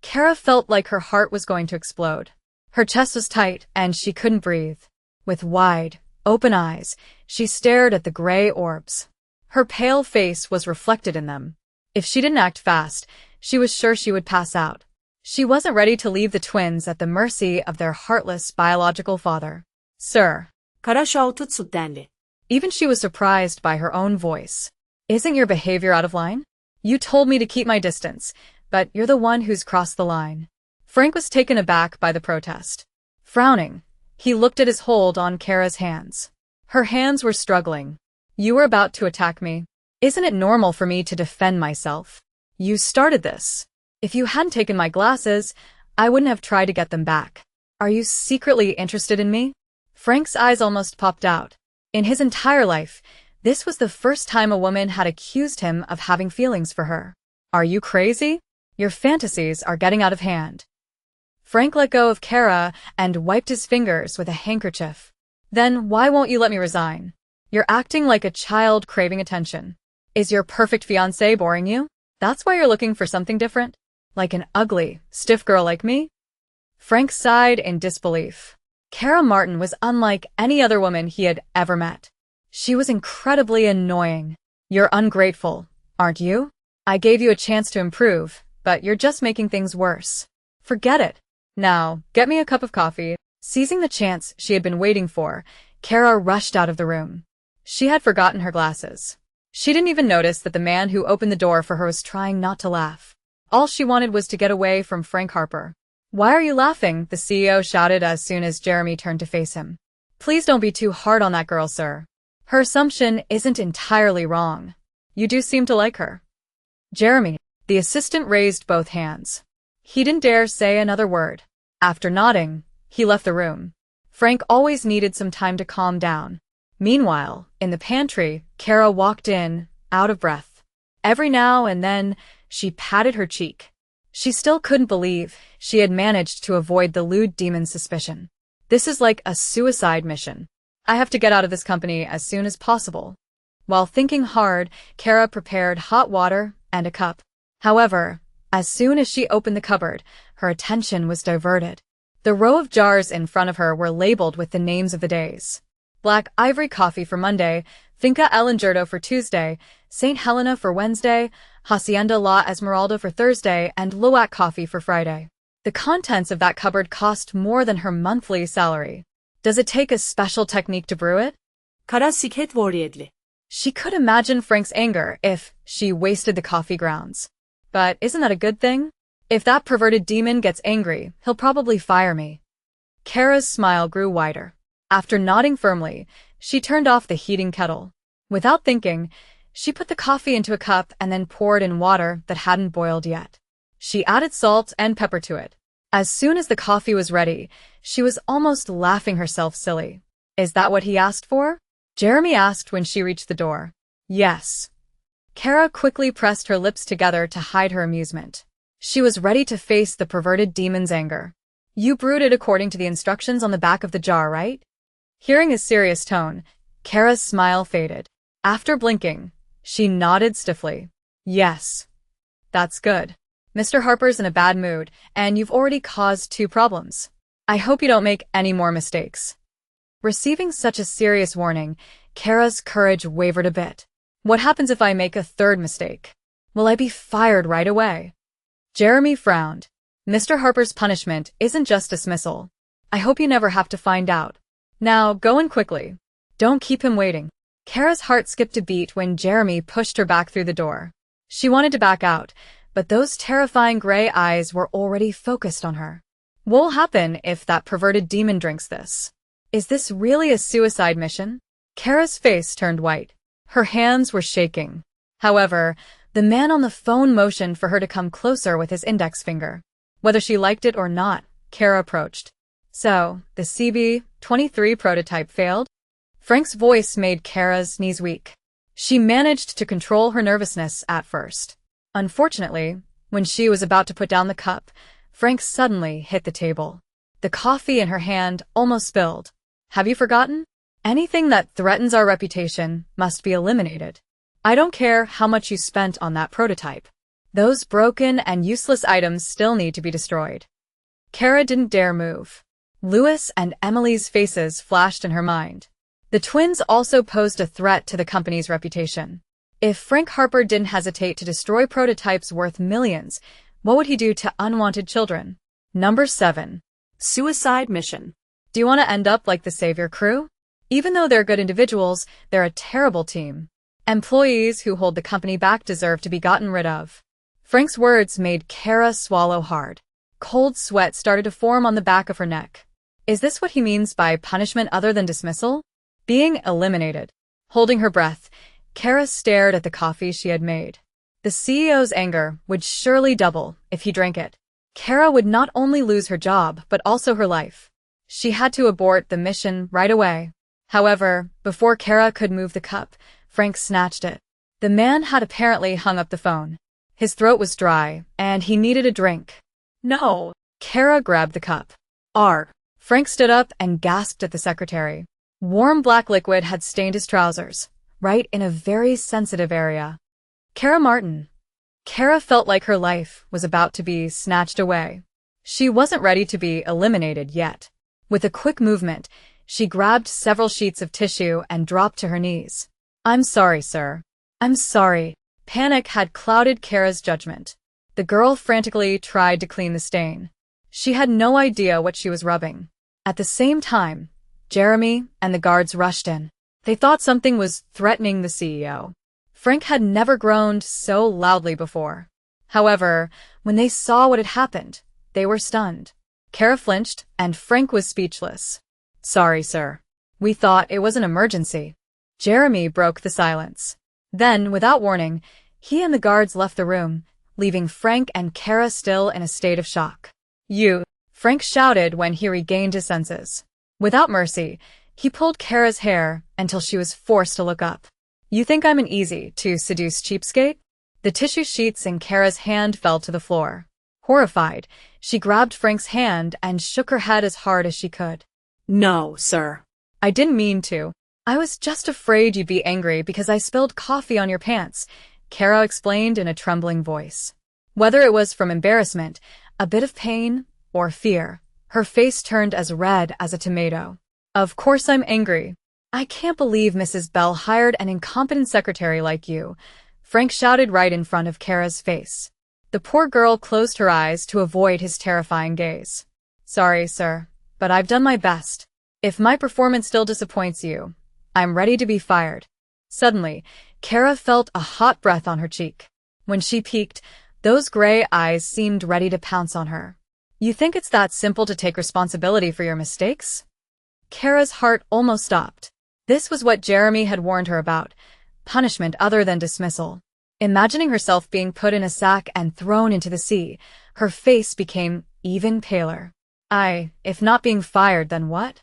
Kara felt like her heart was going to explode. Her chest was tight and she couldn't breathe. With wide, open eyes, she stared at the gray orbs. Her pale face was reflected in them. If she didn't act fast, she was sure she would pass out. She wasn't ready to leave the twins at the mercy of their heartless biological father. Sir. Kara shouted suddenly. Even she was surprised by her own voice. Isn't your behavior out of line? You told me to keep my distance, but you're the one who's crossed the line. Frank was taken aback by the protest. Frowning, he looked at his hold on Kara's hands. Her hands were struggling. You were about to attack me. Isn't it normal for me to defend myself? You started this. If you hadn't taken my glasses, I wouldn't have tried to get them back. Are you secretly interested in me? Frank's eyes almost popped out. In his entire life, this was the first time a woman had accused him of having feelings for her. Are you crazy? Your fantasies are getting out of hand. Frank let go of Kara and wiped his fingers with a handkerchief. Then why won't you let me resign? You're acting like a child craving attention. Is your perfect fiancé boring you? That's why you're looking for something different? Like an ugly, stiff girl like me? Frank sighed in disbelief. Kara Martin was unlike any other woman he had ever met. She was incredibly annoying. You're ungrateful, aren't you? I gave you a chance to improve, but you're just making things worse. Forget it. Now, get me a cup of coffee. Seizing the chance she had been waiting for, Kara rushed out of the room. She had forgotten her glasses. She didn't even notice that the man who opened the door for her was trying not to laugh. All she wanted was to get away from Frank Harper. Why are you laughing? The CEO shouted as soon as Jeremy turned to face him. Please don't be too hard on that girl, sir. Her assumption isn't entirely wrong. You do seem to like her. Jeremy, the assistant raised both hands. He didn't dare say another word. After nodding, he left the room. Frank always needed some time to calm down. Meanwhile, in the pantry, Kara walked in, out of breath. Every now and then, she patted her cheek. She still couldn't believe she had managed to avoid the lewd demon's suspicion. This is like a suicide mission. I have to get out of this company as soon as possible. While thinking hard, Kara prepared hot water and a cup. However, as soon as she opened the cupboard, her attention was diverted. The row of jars in front of her were labeled with the names of the days. Black Ivory Coffee for Monday, Finca El Injerto for Tuesday, St. Helena for Wednesday, Hacienda La Esmeralda for Thursday, and Loac Coffee for Friday. The contents of that cupboard cost more than her monthly salary. Does it take a special technique to brew it? Kara siket voriyedli. She could imagine Frank's anger if she wasted the coffee grounds. But isn't that a good thing? If that perverted demon gets angry, he'll probably fire me. Kara's smile grew wider. After nodding firmly, she turned off the heating kettle. Without thinking, she put the coffee into a cup and then poured in water that hadn't boiled yet. She added salt and pepper to it. As soon as the coffee was ready, she was almost laughing herself silly. Is that what he asked for? Jeremy asked when she reached the door. Yes. Kara quickly pressed her lips together to hide her amusement. She was ready to face the perverted demon's anger. You brewed it according to the instructions on the back of the jar, right? Hearing his serious tone, Kara's smile faded. After blinking, she nodded stiffly. Yes. That's good. Mr. Harper's in a bad mood, and you've already caused 2 problems. I hope you don't make any more mistakes. Receiving such a serious warning, Kara's courage wavered a bit. What happens if I make a 3rd mistake? Will I be fired right away? Jeremy frowned. Mr. Harper's punishment isn't just dismissal. I hope you never have to find out. Now, go in quickly. Don't keep him waiting. Kara's heart skipped a beat when Jeremy pushed her back through the door. She wanted to back out, but those terrifying gray eyes were already focused on her. What'll happen if that perverted demon drinks this? Is this really a suicide mission? Kara's face turned white. Her hands were shaking. However, the man on the phone motioned for her to come closer with his index finger. Whether she liked it or not, Kara approached. So, the CB-23 prototype failed? Frank's voice made Kara's knees weak. She managed to control her nervousness at first. Unfortunately, when she was about to put down the cup, Frank suddenly hit the table. The coffee in her hand almost spilled. Have you forgotten? Anything that threatens our reputation must be eliminated. I don't care how much you spent on that prototype. Those broken and useless items still need to be destroyed. Kara didn't dare move. Louis and Emily's faces flashed in her mind. The twins also posed a threat to the company's reputation. If Frank Harper didn't hesitate to destroy prototypes worth millions, what would he do to unwanted children? Number 7. Suicide mission. Do you want to end up like the Savior crew? Even though they're good individuals, they're a terrible team. Employees who hold the company back deserve to be gotten rid of. Frank's words made Kara swallow hard. Cold sweat started to form on the back of her neck. Is this what he means by punishment other than dismissal? Being eliminated. Holding her breath, Kara stared at the coffee she had made. The CEO's anger would surely double if he drank it. Kara would not only lose her job, but also her life. She had to abort the mission right away. However, before Kara could move the cup, Frank snatched it. The man had apparently hung up the phone. His throat was dry, and he needed a drink. No. Kara grabbed the cup. Frank stood up and gasped at the secretary. Warm black liquid had stained his trousers, right in a very sensitive area. Kara Martin. Kara felt like her life was about to be snatched away. She wasn't ready to be eliminated yet. With a quick movement, she grabbed several sheets of tissue and dropped to her knees. I'm sorry, sir. I'm sorry. Panic had clouded Kara's judgment. The girl frantically tried to clean the stain. She had no idea what she was rubbing. At the same time, Jeremy and the guards rushed in. They thought something was threatening the CEO. Frank had never groaned so loudly before. However, when they saw what had happened, they were stunned. Kara flinched, and Frank was speechless. Sorry, sir. We thought it was an emergency. Jeremy broke the silence. Then, without warning, he and the guards left the room, leaving Frank and Kara still in a state of shock. You! Frank shouted when he regained his senses. Without mercy, he pulled Kara's hair until she was forced to look up. You think I'm an easy-to-seduce cheapskate? The tissue sheets in Kara's hand fell to the floor. Horrified, she grabbed Frank's hand and shook her head as hard as she could. No, sir. I didn't mean to. I was just afraid you'd be angry because I spilled coffee on your pants, Kara explained in a trembling voice. Whether it was from embarrassment, a bit of pain, or fear, her face turned as red as a tomato. Of course I'm angry. I can't believe Mrs. Bell hired an incompetent secretary like you, Frank shouted right in front of Kara's face. The poor girl closed her eyes to avoid his terrifying gaze. Sorry, sir, but I've done my best. If my performance still disappoints you, I'm ready to be fired. Suddenly, Kara felt a hot breath on her cheek. When she peeked, those gray eyes seemed ready to pounce on her. You think it's that simple to take responsibility for your mistakes? Kara's heart almost stopped. This was what Jeremy had warned her about, punishment other than dismissal. Imagining herself being put in a sack and thrown into the sea, her face became even paler. If not being fired, then what?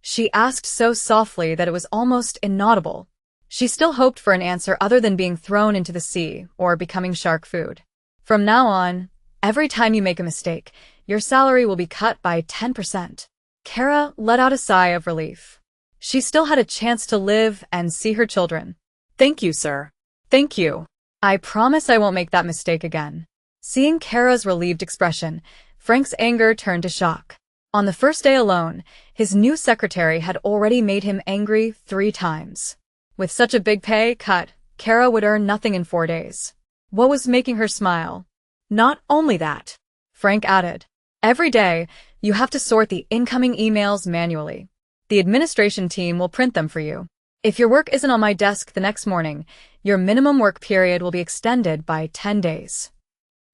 She asked so softly that it was almost inaudible. She still hoped for an answer other than being thrown into the sea or becoming shark food. From now on, every time you make a mistake, your salary will be cut by 10%. Kara let out a sigh of relief. She still had a chance to live and see her children. Thank you, sir. Thank you. I promise I won't make that mistake again. Seeing Kara's relieved expression, Frank's anger turned to shock. On the first day alone, his new secretary had already made him angry 3 times. With such a big pay cut, Kara would earn nothing in 4 days. What was making her smile? Not only that, Frank added, every day, you have to sort the incoming emails manually. The administration team will print them for you. If your work isn't on my desk the next morning, your minimum work period will be extended by 10 days.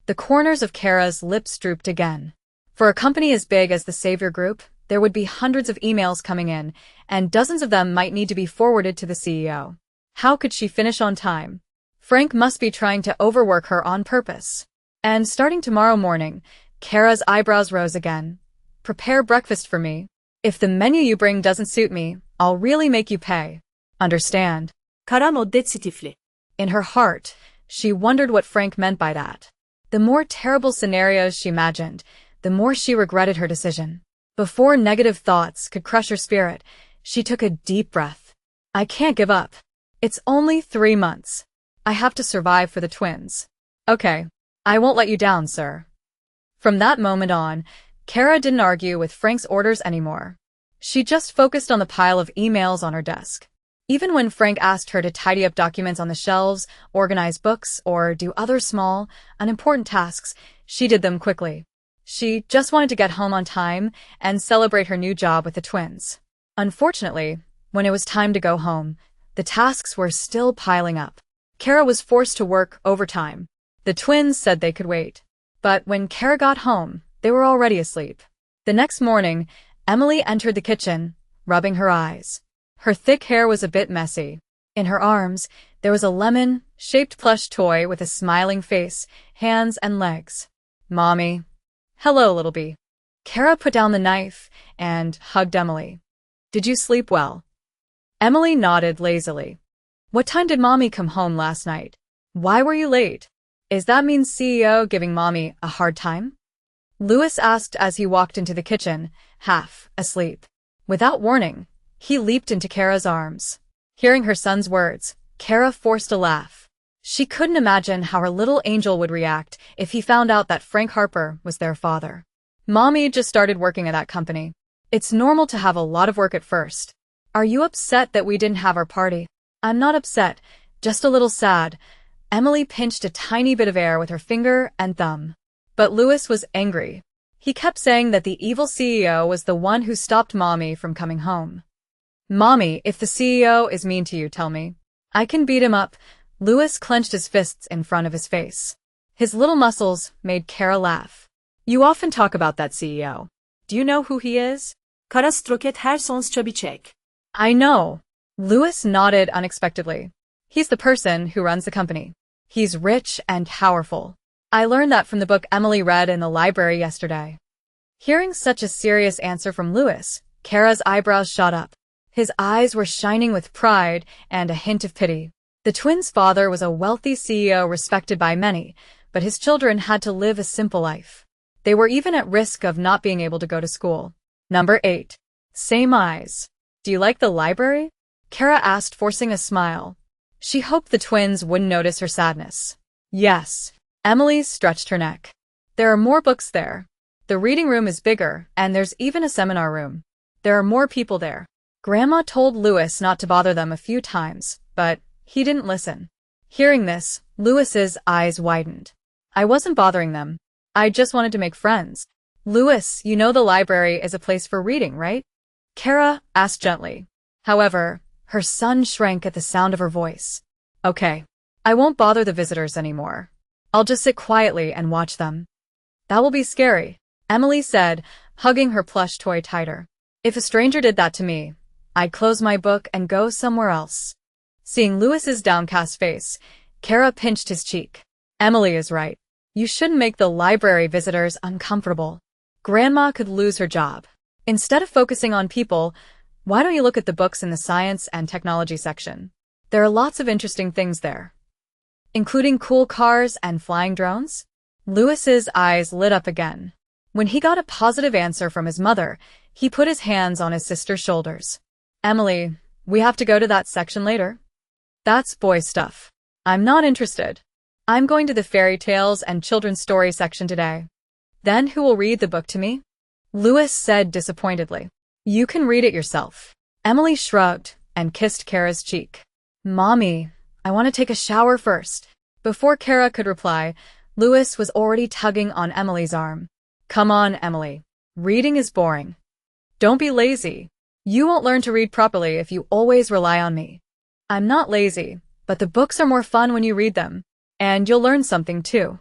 The corners of Kara's lips drooped again. For a company as big as the Savior Group, there would be hundreds of emails coming in, and dozens of them might need to be forwarded to the CEO. How could she finish on time? Frank must be trying to overwork her on purpose. And starting tomorrow morning, Kara's eyebrows rose again. Prepare breakfast for me. If the menu you bring doesn't suit me, I'll really make you pay. Understand? Kara moddet stifli. In her heart, she wondered what Frank meant by that. The more terrible scenarios she imagined, the more she regretted her decision. Before negative thoughts could crush her spirit, she took a deep breath. I can't give up. It's only 3 months. I have to survive for the twins. Okay, I won't let you down, sir. From that moment on, Kara didn't argue with Frank's orders anymore. She just focused on the pile of emails on her desk. Even when Frank asked her to tidy up documents on the shelves, organize books, or do other small, unimportant tasks, she did them quickly. She just wanted to get home on time and celebrate her new job with the twins. Unfortunately, when it was time to go home, the tasks were still piling up. Kara was forced to work overtime. The twins said they could wait. But when Kara got home, they were already asleep. The next morning, Emily entered the kitchen, rubbing her eyes. Her thick hair was a bit messy. In her arms, there was a lemon-shaped plush toy with a smiling face, hands and legs. Mommy. Hello, little bee. Kara put down the knife and hugged Emily. Did you sleep well? Emily nodded lazily. What time did Mommy come home last night? Why were you late? Is that mean CEO giving Mommy a hard time? Louis asked as he walked into the kitchen, half asleep. Without warning, he leaped into Kara's arms. Hearing her son's words, Kara forced a laugh. She couldn't imagine how her little angel would react if he found out that Frank Harper was their father. Mommy just started working at that company. It's normal to have a lot of work at first. Are you upset that we didn't have our party? I'm not upset, just a little sad. Emily pinched a tiny bit of air with her finger and thumb. But Louis was angry. He kept saying that the evil CEO was the one who stopped Mommy from coming home. Mommy, if the CEO is mean to you, tell me. I can beat him up. Louis clenched his fists in front of his face. His little muscles made Kara laugh. You often talk about that CEO. Do you know who he is? Kara stroket her sonsça bir çek. I know. Louis nodded unexpectedly. He's the person who runs the company. He's rich and powerful. I learned that from the book Emily read in the library yesterday. Hearing such a serious answer from Louis, Kara's eyebrows shot up. His eyes were shining with pride and a hint of pity. The twins' father was a wealthy CEO respected by many, but his children had to live a simple life. They were even at risk of not being able to go to school. Number 8. Same eyes. Do you like the library? Kara asked, forcing a smile. She hoped the twins wouldn't notice her sadness. Yes. Emily stretched her neck. There are more books there. The reading room is bigger, and there's even a seminar room. There are more people there. Grandma told Louis not to bother them a few times, but he didn't listen. Hearing this, Louis's eyes widened. I wasn't bothering them. I just wanted to make friends. Louis, you know the library is a place for reading, right? Kara asked gently. However, her son shrank at the sound of her voice. Okay. I won't bother the visitors anymore. I'll just sit quietly and watch them. That will be scary, Emily said, hugging her plush toy tighter. If a stranger did that to me, I'd close my book and go somewhere else. Seeing Louis's downcast face, Kara pinched his cheek. Emily is right. You shouldn't make the library visitors uncomfortable. Grandma could lose her job. Instead of focusing on people, why don't you look at the books in the science and technology section? There are lots of interesting things there. Including cool cars and flying drones? Louis's eyes lit up again. When he got a positive answer from his mother, he put his hands on his sister's shoulders. Emily, we have to go to that section later. That's boy stuff. I'm not interested. I'm going to the fairy tales and children's story section today. Then who will read the book to me? Louis said disappointedly. You can read it yourself. Emily shrugged and kissed Kara's cheek. Mommy, I want to take a shower first. Before Kara could reply, Louis was already tugging on Emily's arm. Come on, Emily. Reading is boring. Don't be lazy. You won't learn to read properly if you always rely on me. I'm not lazy, but the books are more fun when you read them. And you'll learn something too.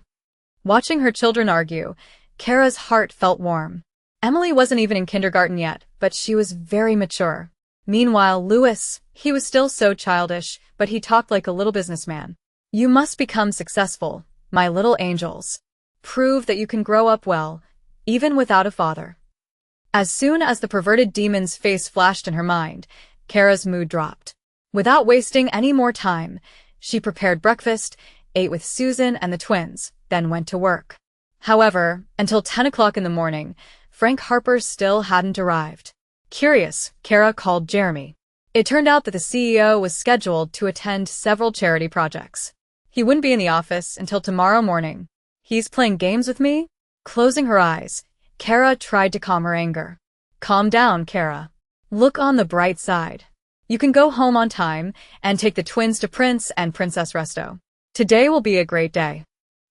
Watching her children argue, Kara's heart felt warm. Emily wasn't even in kindergarten yet, but she was very mature. Meanwhile, Louis, he was still so childish, but he talked like a little businessman. You must become successful, my little angels. Prove that you can grow up well, even without a father. As soon as the perverted demon's face flashed in her mind, Kara's mood dropped. Without wasting any more time, she prepared breakfast, ate with Susan and the twins, then went to work. However, until 10 o'clock in the morning, Frank Harper still hadn't arrived. Curious, Kara called Jeremy. It turned out that the CEO was scheduled to attend several charity projects. He wouldn't be in the office until tomorrow morning. He's playing games with me? Closing her eyes, Kara tried to calm her anger. Calm down, Kara. Look on the bright side. You can go home on time and take the twins to Prince and Princess Resto. Today will be a great day.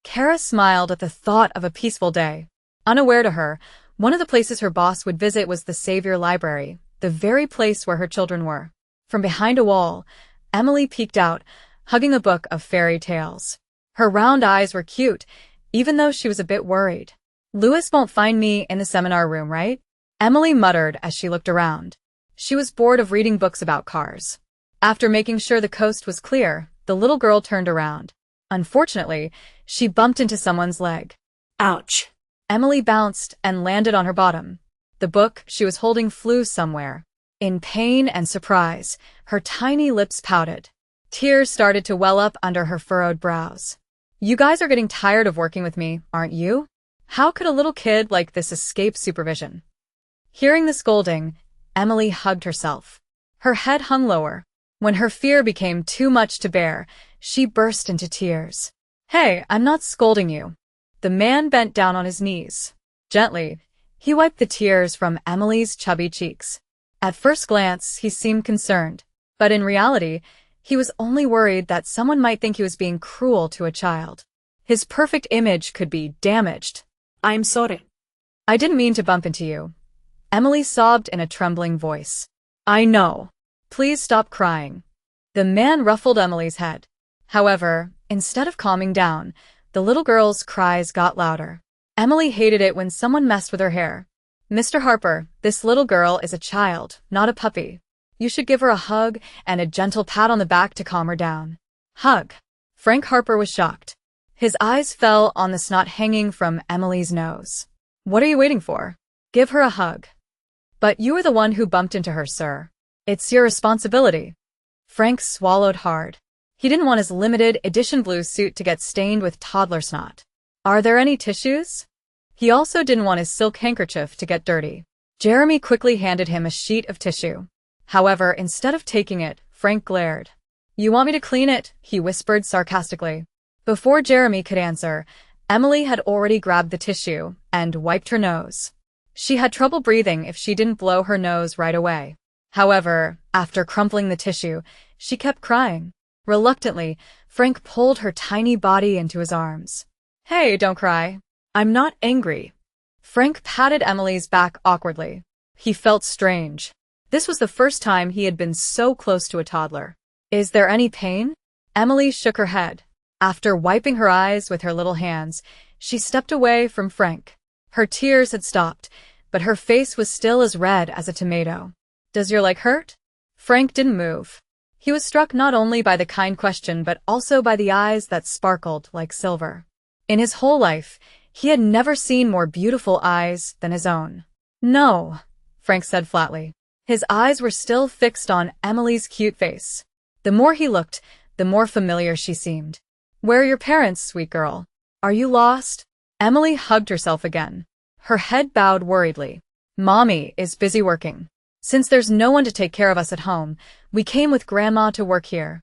Kara smiled at the thought of a peaceful day. Unaware to her, one of the places her boss would visit was the Savior Library, the very place where her children were. From behind a wall, Emily peeked out, hugging a book of fairy tales. Her round eyes were cute, even though she was a bit worried. Louis won't find me in the seminar room, right? Emily muttered as she looked around. She was bored of reading books about cars. After making sure the coast was clear, the little girl turned around. Unfortunately, she bumped into someone's leg. Ouch. Emily bounced and landed on her bottom. The book she was holding flew somewhere. In pain and surprise, her tiny lips pouted. Tears started to well up under her furrowed brows. You guys are getting tired of working with me, aren't you? How could a little kid like this escape supervision? Hearing the scolding, Emily hugged herself. Her head hung lower. When her fear became too much to bear, she burst into tears. Hey, I'm not scolding you. The man bent down on his knees. Gently, he wiped the tears from Emily's chubby cheeks. At first glance, he seemed concerned, but in reality, he was only worried that someone might think he was being cruel to a child. His perfect image could be damaged. I'm sorry. I didn't mean to bump into you. Emily sobbed in a trembling voice. I know. Please stop crying. The man ruffled Emily's head. However, instead of calming down, the little girl's cries got louder. Emily hated it when someone messed with her hair. Mr. Harper, this little girl is a child, not a puppy. You should give her a hug and a gentle pat on the back to calm her down. Hug. Frank Harper was shocked. His eyes fell on the snot hanging from Emily's nose. What are you waiting for? Give her a hug. But you were the one who bumped into her, sir. It's your responsibility. Frank swallowed hard. He didn't want his limited edition blue suit to get stained with toddler snot. Are there any tissues? He also didn't want his silk handkerchief to get dirty. Jeremy quickly handed him a sheet of tissue. However, instead of taking it, Frank glared. You want me to clean it? He whispered sarcastically. Before Jeremy could answer, Emily had already grabbed the tissue and wiped her nose. She had trouble breathing if she didn't blow her nose right away. However, after crumpling the tissue, she kept crying. Reluctantly, Frank pulled her tiny body into his arms. Hey, don't cry. I'm not angry. Frank patted Emily's back awkwardly. He felt strange. This was the first time he had been so close to a toddler. Is there any pain? Emily shook her head. After wiping her eyes with her little hands, she stepped away from Frank. Her tears had stopped, but her face was still as red as a tomato. Does your leg hurt? Frank didn't move. He was struck not only by the kind question but also by the eyes that sparkled like silver. In his whole life, he had never seen more beautiful eyes than his own. No, Frank said flatly. His eyes were still fixed on Emily's cute face. The more he looked, the more familiar she seemed. Where are your parents, sweet girl? Are you lost? Emily hugged herself again. Her head bowed worriedly. Mommy is busy working. Since there's no one to take care of us at home, we came with Grandma to work here.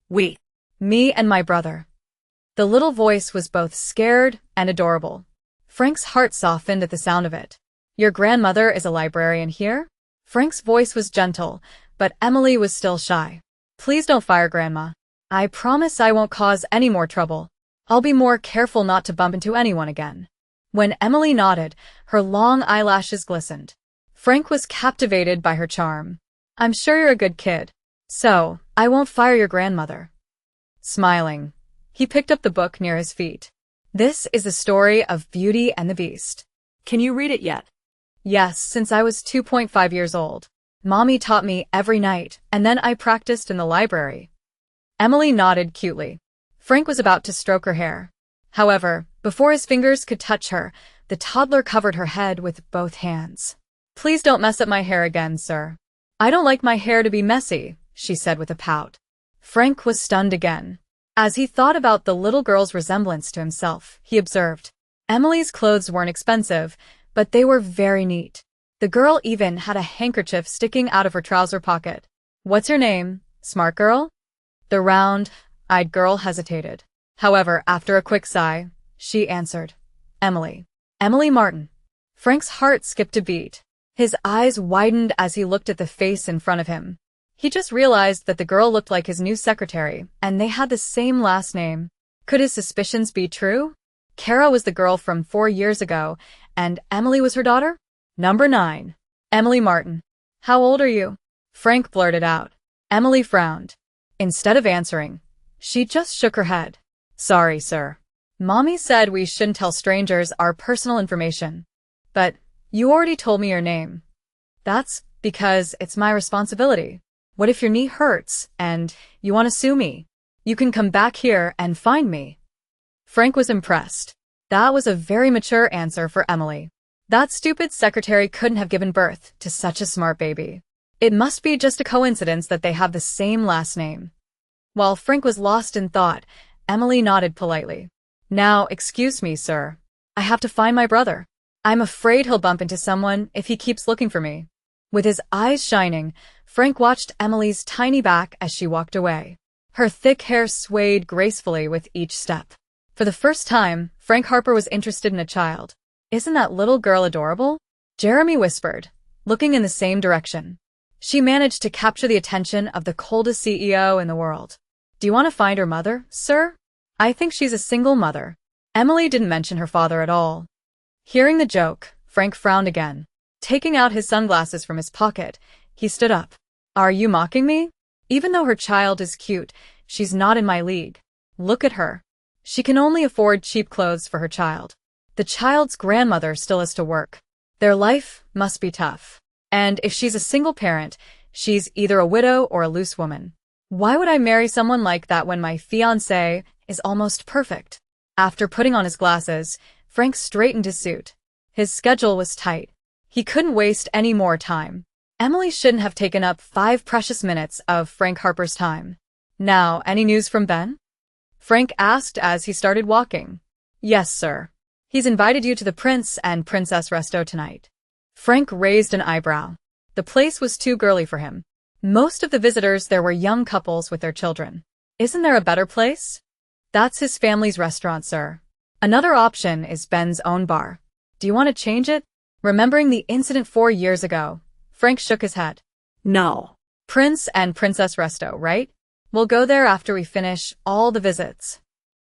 We. Me and my brother. The little voice was both scared and adorable. Frank's heart softened at the sound of it. Your grandmother is a librarian here? Frank's voice was gentle, but Emily was still shy. Please don't fire Grandma. I promise I won't cause any more trouble. I'll be more careful not to bump into anyone again. When Emily nodded, her long eyelashes glistened. Frank was captivated by her charm. I'm sure you're a good kid. So, I won't fire your grandmother. Smiling, he picked up the book near his feet. This is the story of Beauty and the Beast. Can you read it yet? Yes, since I was 2.5 years old. Mommy taught me every night, and then I practiced in the library. Emily nodded cutely. Frank was about to stroke her hair. However, before his fingers could touch her, the toddler covered her head with both hands. Please don't mess up my hair again, sir. I don't like my hair to be messy, she said with a pout. Frank was stunned again. As he thought about the little girl's resemblance to himself, he observed. Emily's clothes weren't expensive, but they were very neat. The girl even had a handkerchief sticking out of her trouser pocket. What's your name, smart girl? The round-eyed girl hesitated. However, after a quick sigh, she answered. Emily. Emily Martin. Frank's heart skipped a beat. His eyes widened as he looked at the face in front of him. He just realized that the girl looked like his new secretary, and they had the same last name. Could his suspicions be true? Kara was the girl from 4 years ago, and Emily was her daughter? Number 9. Emily Martin. How old are you? Frank blurted out. Emily frowned. Instead of answering, she just shook her head. Sorry, sir. Mommy said we shouldn't tell strangers our personal information. But you already told me your name. That's because it's my responsibility. What if your knee hurts and you want to sue me? You can come back here and find me. Frank was impressed. That was a very mature answer for Emily. That stupid secretary couldn't have given birth to such a smart baby. It must be just a coincidence that they have the same last name. While Frank was lost in thought, Emily nodded politely. Now, excuse me, sir. I have to find my brother. I'm afraid he'll bump into someone if he keeps looking for me. With his eyes shining, Frank watched Emily's tiny back as she walked away. Her thick hair swayed gracefully with each step. For the first time, Frank Harper was interested in a child. Isn't that little girl adorable? Jeremy whispered, looking in the same direction. She managed to capture the attention of the coldest CEO in the world. Do you want to find her mother, sir? I think she's a single mother. Emily didn't mention her father at all. Hearing the joke, Frank frowned again. Taking out his sunglasses from his pocket, he stood up. Are you mocking me? Even though her child is cute, she's not in my league. Look at her. She can only afford cheap clothes for her child. The child's grandmother still has to work. Their life must be tough. And if she's a single parent, she's either a widow or a loose woman. Why would I marry someone like that when my fiance is almost perfect? After putting on his glasses, Frank straightened his suit. His schedule was tight. He couldn't waste any more time. Emily shouldn't have taken up 5 precious minutes of Frank Harper's time. Now, any news from Ben? Frank asked as he started walking. Yes, sir. He's invited you to the Prince and Princess Resto tonight. Frank raised an eyebrow. The place was too girly for him. Most of the visitors there were young couples with their children. Isn't there a better place? That's his family's restaurant, sir. Another option is Ben's own bar. Do you want to change it? Remembering the incident 4 years ago, Frank shook his head. No. Prince and Princess Resto, right? We'll go there after we finish all the visits.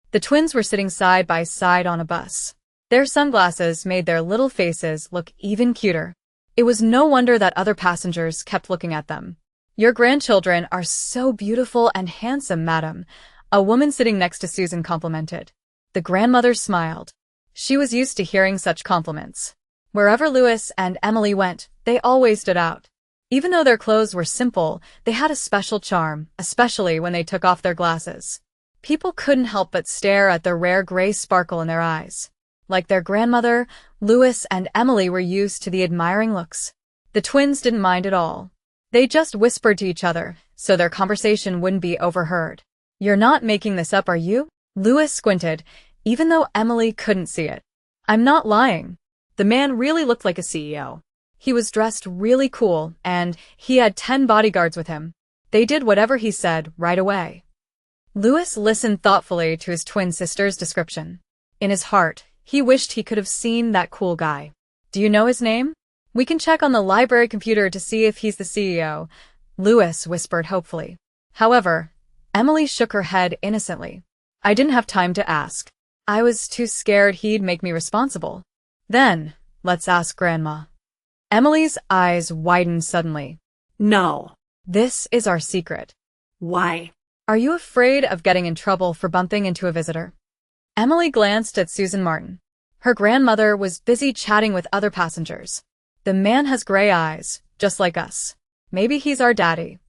The twins were sitting side by side on a bus. Their sunglasses made their little faces look even cuter. It was no wonder that other passengers kept looking at them. Your grandchildren are so beautiful and handsome, madam, a woman sitting next to Susan complimented. The grandmother smiled. She was used to hearing such compliments. Wherever Louis and Emily went, they always stood out. Even though their clothes were simple, they had a special charm, especially when they took off their glasses. People couldn't help but stare at the rare gray sparkle in their eyes. Like their grandmother, Louis and Emily were used to the admiring looks. The twins didn't mind at all. They just whispered to each other, so their conversation wouldn't be overheard. You're not making this up, are you? Louis squinted, even though Emily couldn't see it. I'm not lying. The man really looked like a CEO. He was dressed really cool, and he had 10 bodyguards with him. They did whatever he said right away. Louis listened thoughtfully to his twin sister's description. In his heart, he wished he could have seen that cool guy. Do you know his name? We can check on the library computer to see if he's the CEO, Louis whispered hopefully. However, Emily shook her head innocently. I didn't have time to ask. I was too scared he'd make me responsible. Then, let's ask Grandma. Emily's eyes widened suddenly. No. This is our secret. Why? Are you afraid of getting in trouble for bumping into a visitor? Emily glanced at Susan Martin. Her grandmother was busy chatting with other passengers. The man has gray eyes, just like us. Maybe he's our daddy.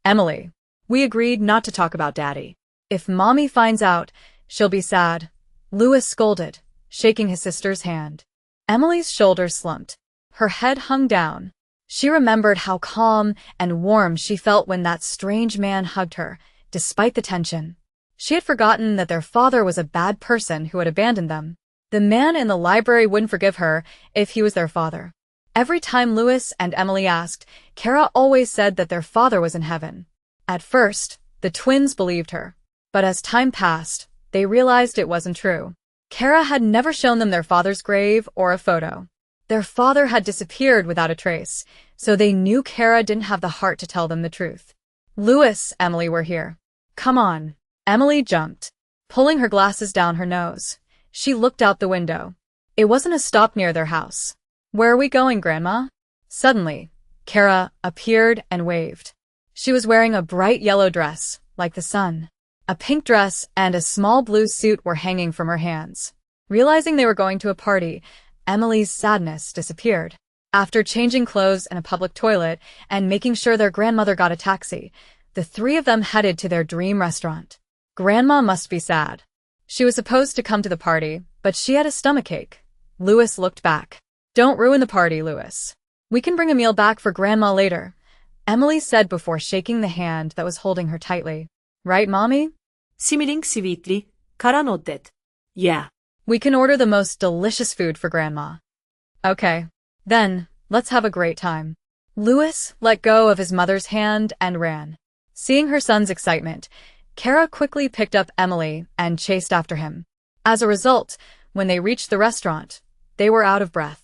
Emily. We agreed not to talk about Daddy. If Mommy finds out, she'll be sad. Louis scolded, shaking his sister's hand. Emily's shoulders slumped. Her head hung down. She remembered how calm and warm she felt when that strange man hugged her, despite the tension. She had forgotten that their father was a bad person who had abandoned them. The man in the library wouldn't forgive her if he was their father. Every time Louis and Emily asked, Kara always said that their father was in heaven. At first, the twins believed her. But as time passed, they realized it wasn't true. Kara had never shown them their father's grave or a photo. Their father had disappeared without a trace, so they knew Kara didn't have the heart to tell them the truth. Louis, Emily were here. Come on. Emily jumped, pulling her glasses down her nose. She looked out the window. It wasn't a stop near their house. Where are we going, Grandma? Suddenly, Kara appeared and waved. She was wearing a bright yellow dress, like the sun. A pink dress and a small blue suit were hanging from her hands. Realizing they were going to a party, Emily's sadness disappeared. After changing clothes in a public toilet and making sure their grandmother got a taxi, the three of them headed to their dream restaurant. Grandma must be sad. She was supposed to come to the party, but she had a stomachache. Louis looked back. Don't ruin the party, Louis. We can bring a meal back for Grandma later, Emily said before shaking the hand that was holding her tightly. Right, Mommy? Similing sweetly, Kara nodded. Yeah. We can order the most delicious food for Grandma. Okay. Then, let's have a great time. Louis let go of his mother's hand and ran. Seeing her son's excitement, Kara quickly picked up Emily and chased after him. As a result, when they reached the restaurant, they were out of breath.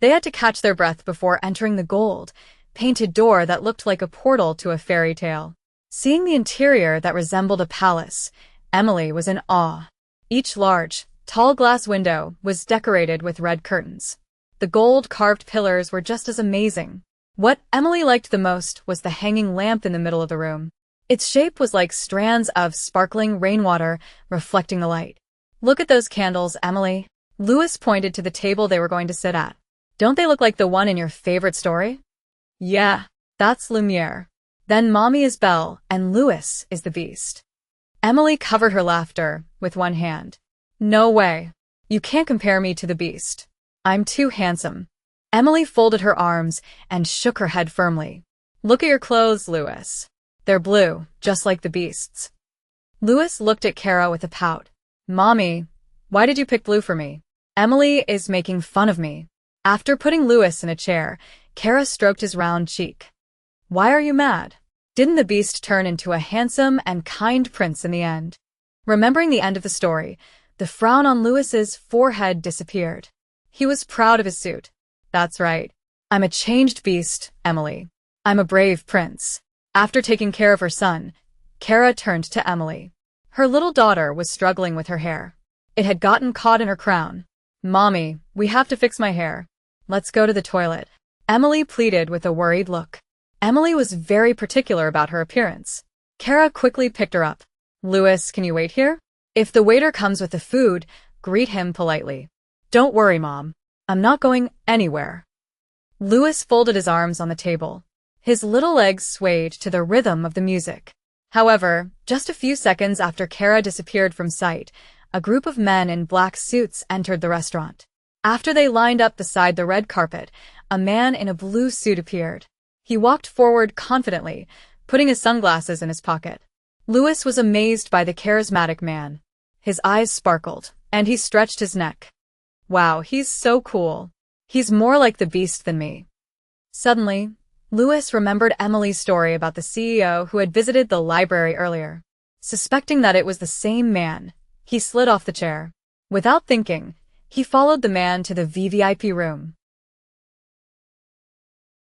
They had to catch their breath before entering the gold, painted door that looked like a portal to a fairy tale. Seeing the interior that resembled a palace, Emily was in awe. Each large, tall glass window was decorated with red curtains. The gold-carved pillars were just as amazing. What Emily liked the most was the hanging lamp in the middle of the room. Its shape was like strands of sparkling rainwater reflecting the light. Look at those candles, Emily. Louis pointed to the table they were going to sit at. Don't they look like the one in your favorite story? Yeah, that's Lumiere. Then Mommy is Belle and Louis is the Beast. Emily covered her laughter with one hand. No way. You can't compare me to the Beast. I'm too handsome. Emily folded her arms and shook her head firmly. Look at your clothes, Louis. They're blue, just like the Beast's. Louis looked at Kara with a pout. Mommy, why did you pick blue for me? Emily is making fun of me. After putting Louis in a chair, Kara stroked his round cheek. Why are you mad? Didn't the beast turn into a handsome and kind prince in the end? Remembering the end of the story, the frown on Louis's forehead disappeared. He was proud of his suit. That's right. I'm a changed beast, Emily. I'm a brave prince. After taking care of her son, Kara turned to Emily. Her little daughter was struggling with her hair. It had gotten caught in her crown. Mommy, we have to fix my hair. Let's go to the toilet. Emily pleaded with a worried look. Emily was very particular about her appearance. Kara quickly picked her up. Louis, can you wait here? If the waiter comes with the food, greet him politely. Don't worry, Mom. I'm not going anywhere. Louis folded his arms on the table. His little legs swayed to the rhythm of the music. However, just a few seconds after Kara disappeared from sight, a group of men in black suits entered the restaurant. After they lined up beside the red carpet, a man in a blue suit appeared. He walked forward confidently, putting his sunglasses in his pocket. Louis was amazed by the charismatic man. His eyes sparkled, and he stretched his neck. Wow, he's so cool. He's more like the beast than me. Suddenly, Louis remembered Emily's story about the CEO who had visited the library earlier. Suspecting that it was the same man, he slid off the chair. Without thinking, he followed the man to the VVIP room.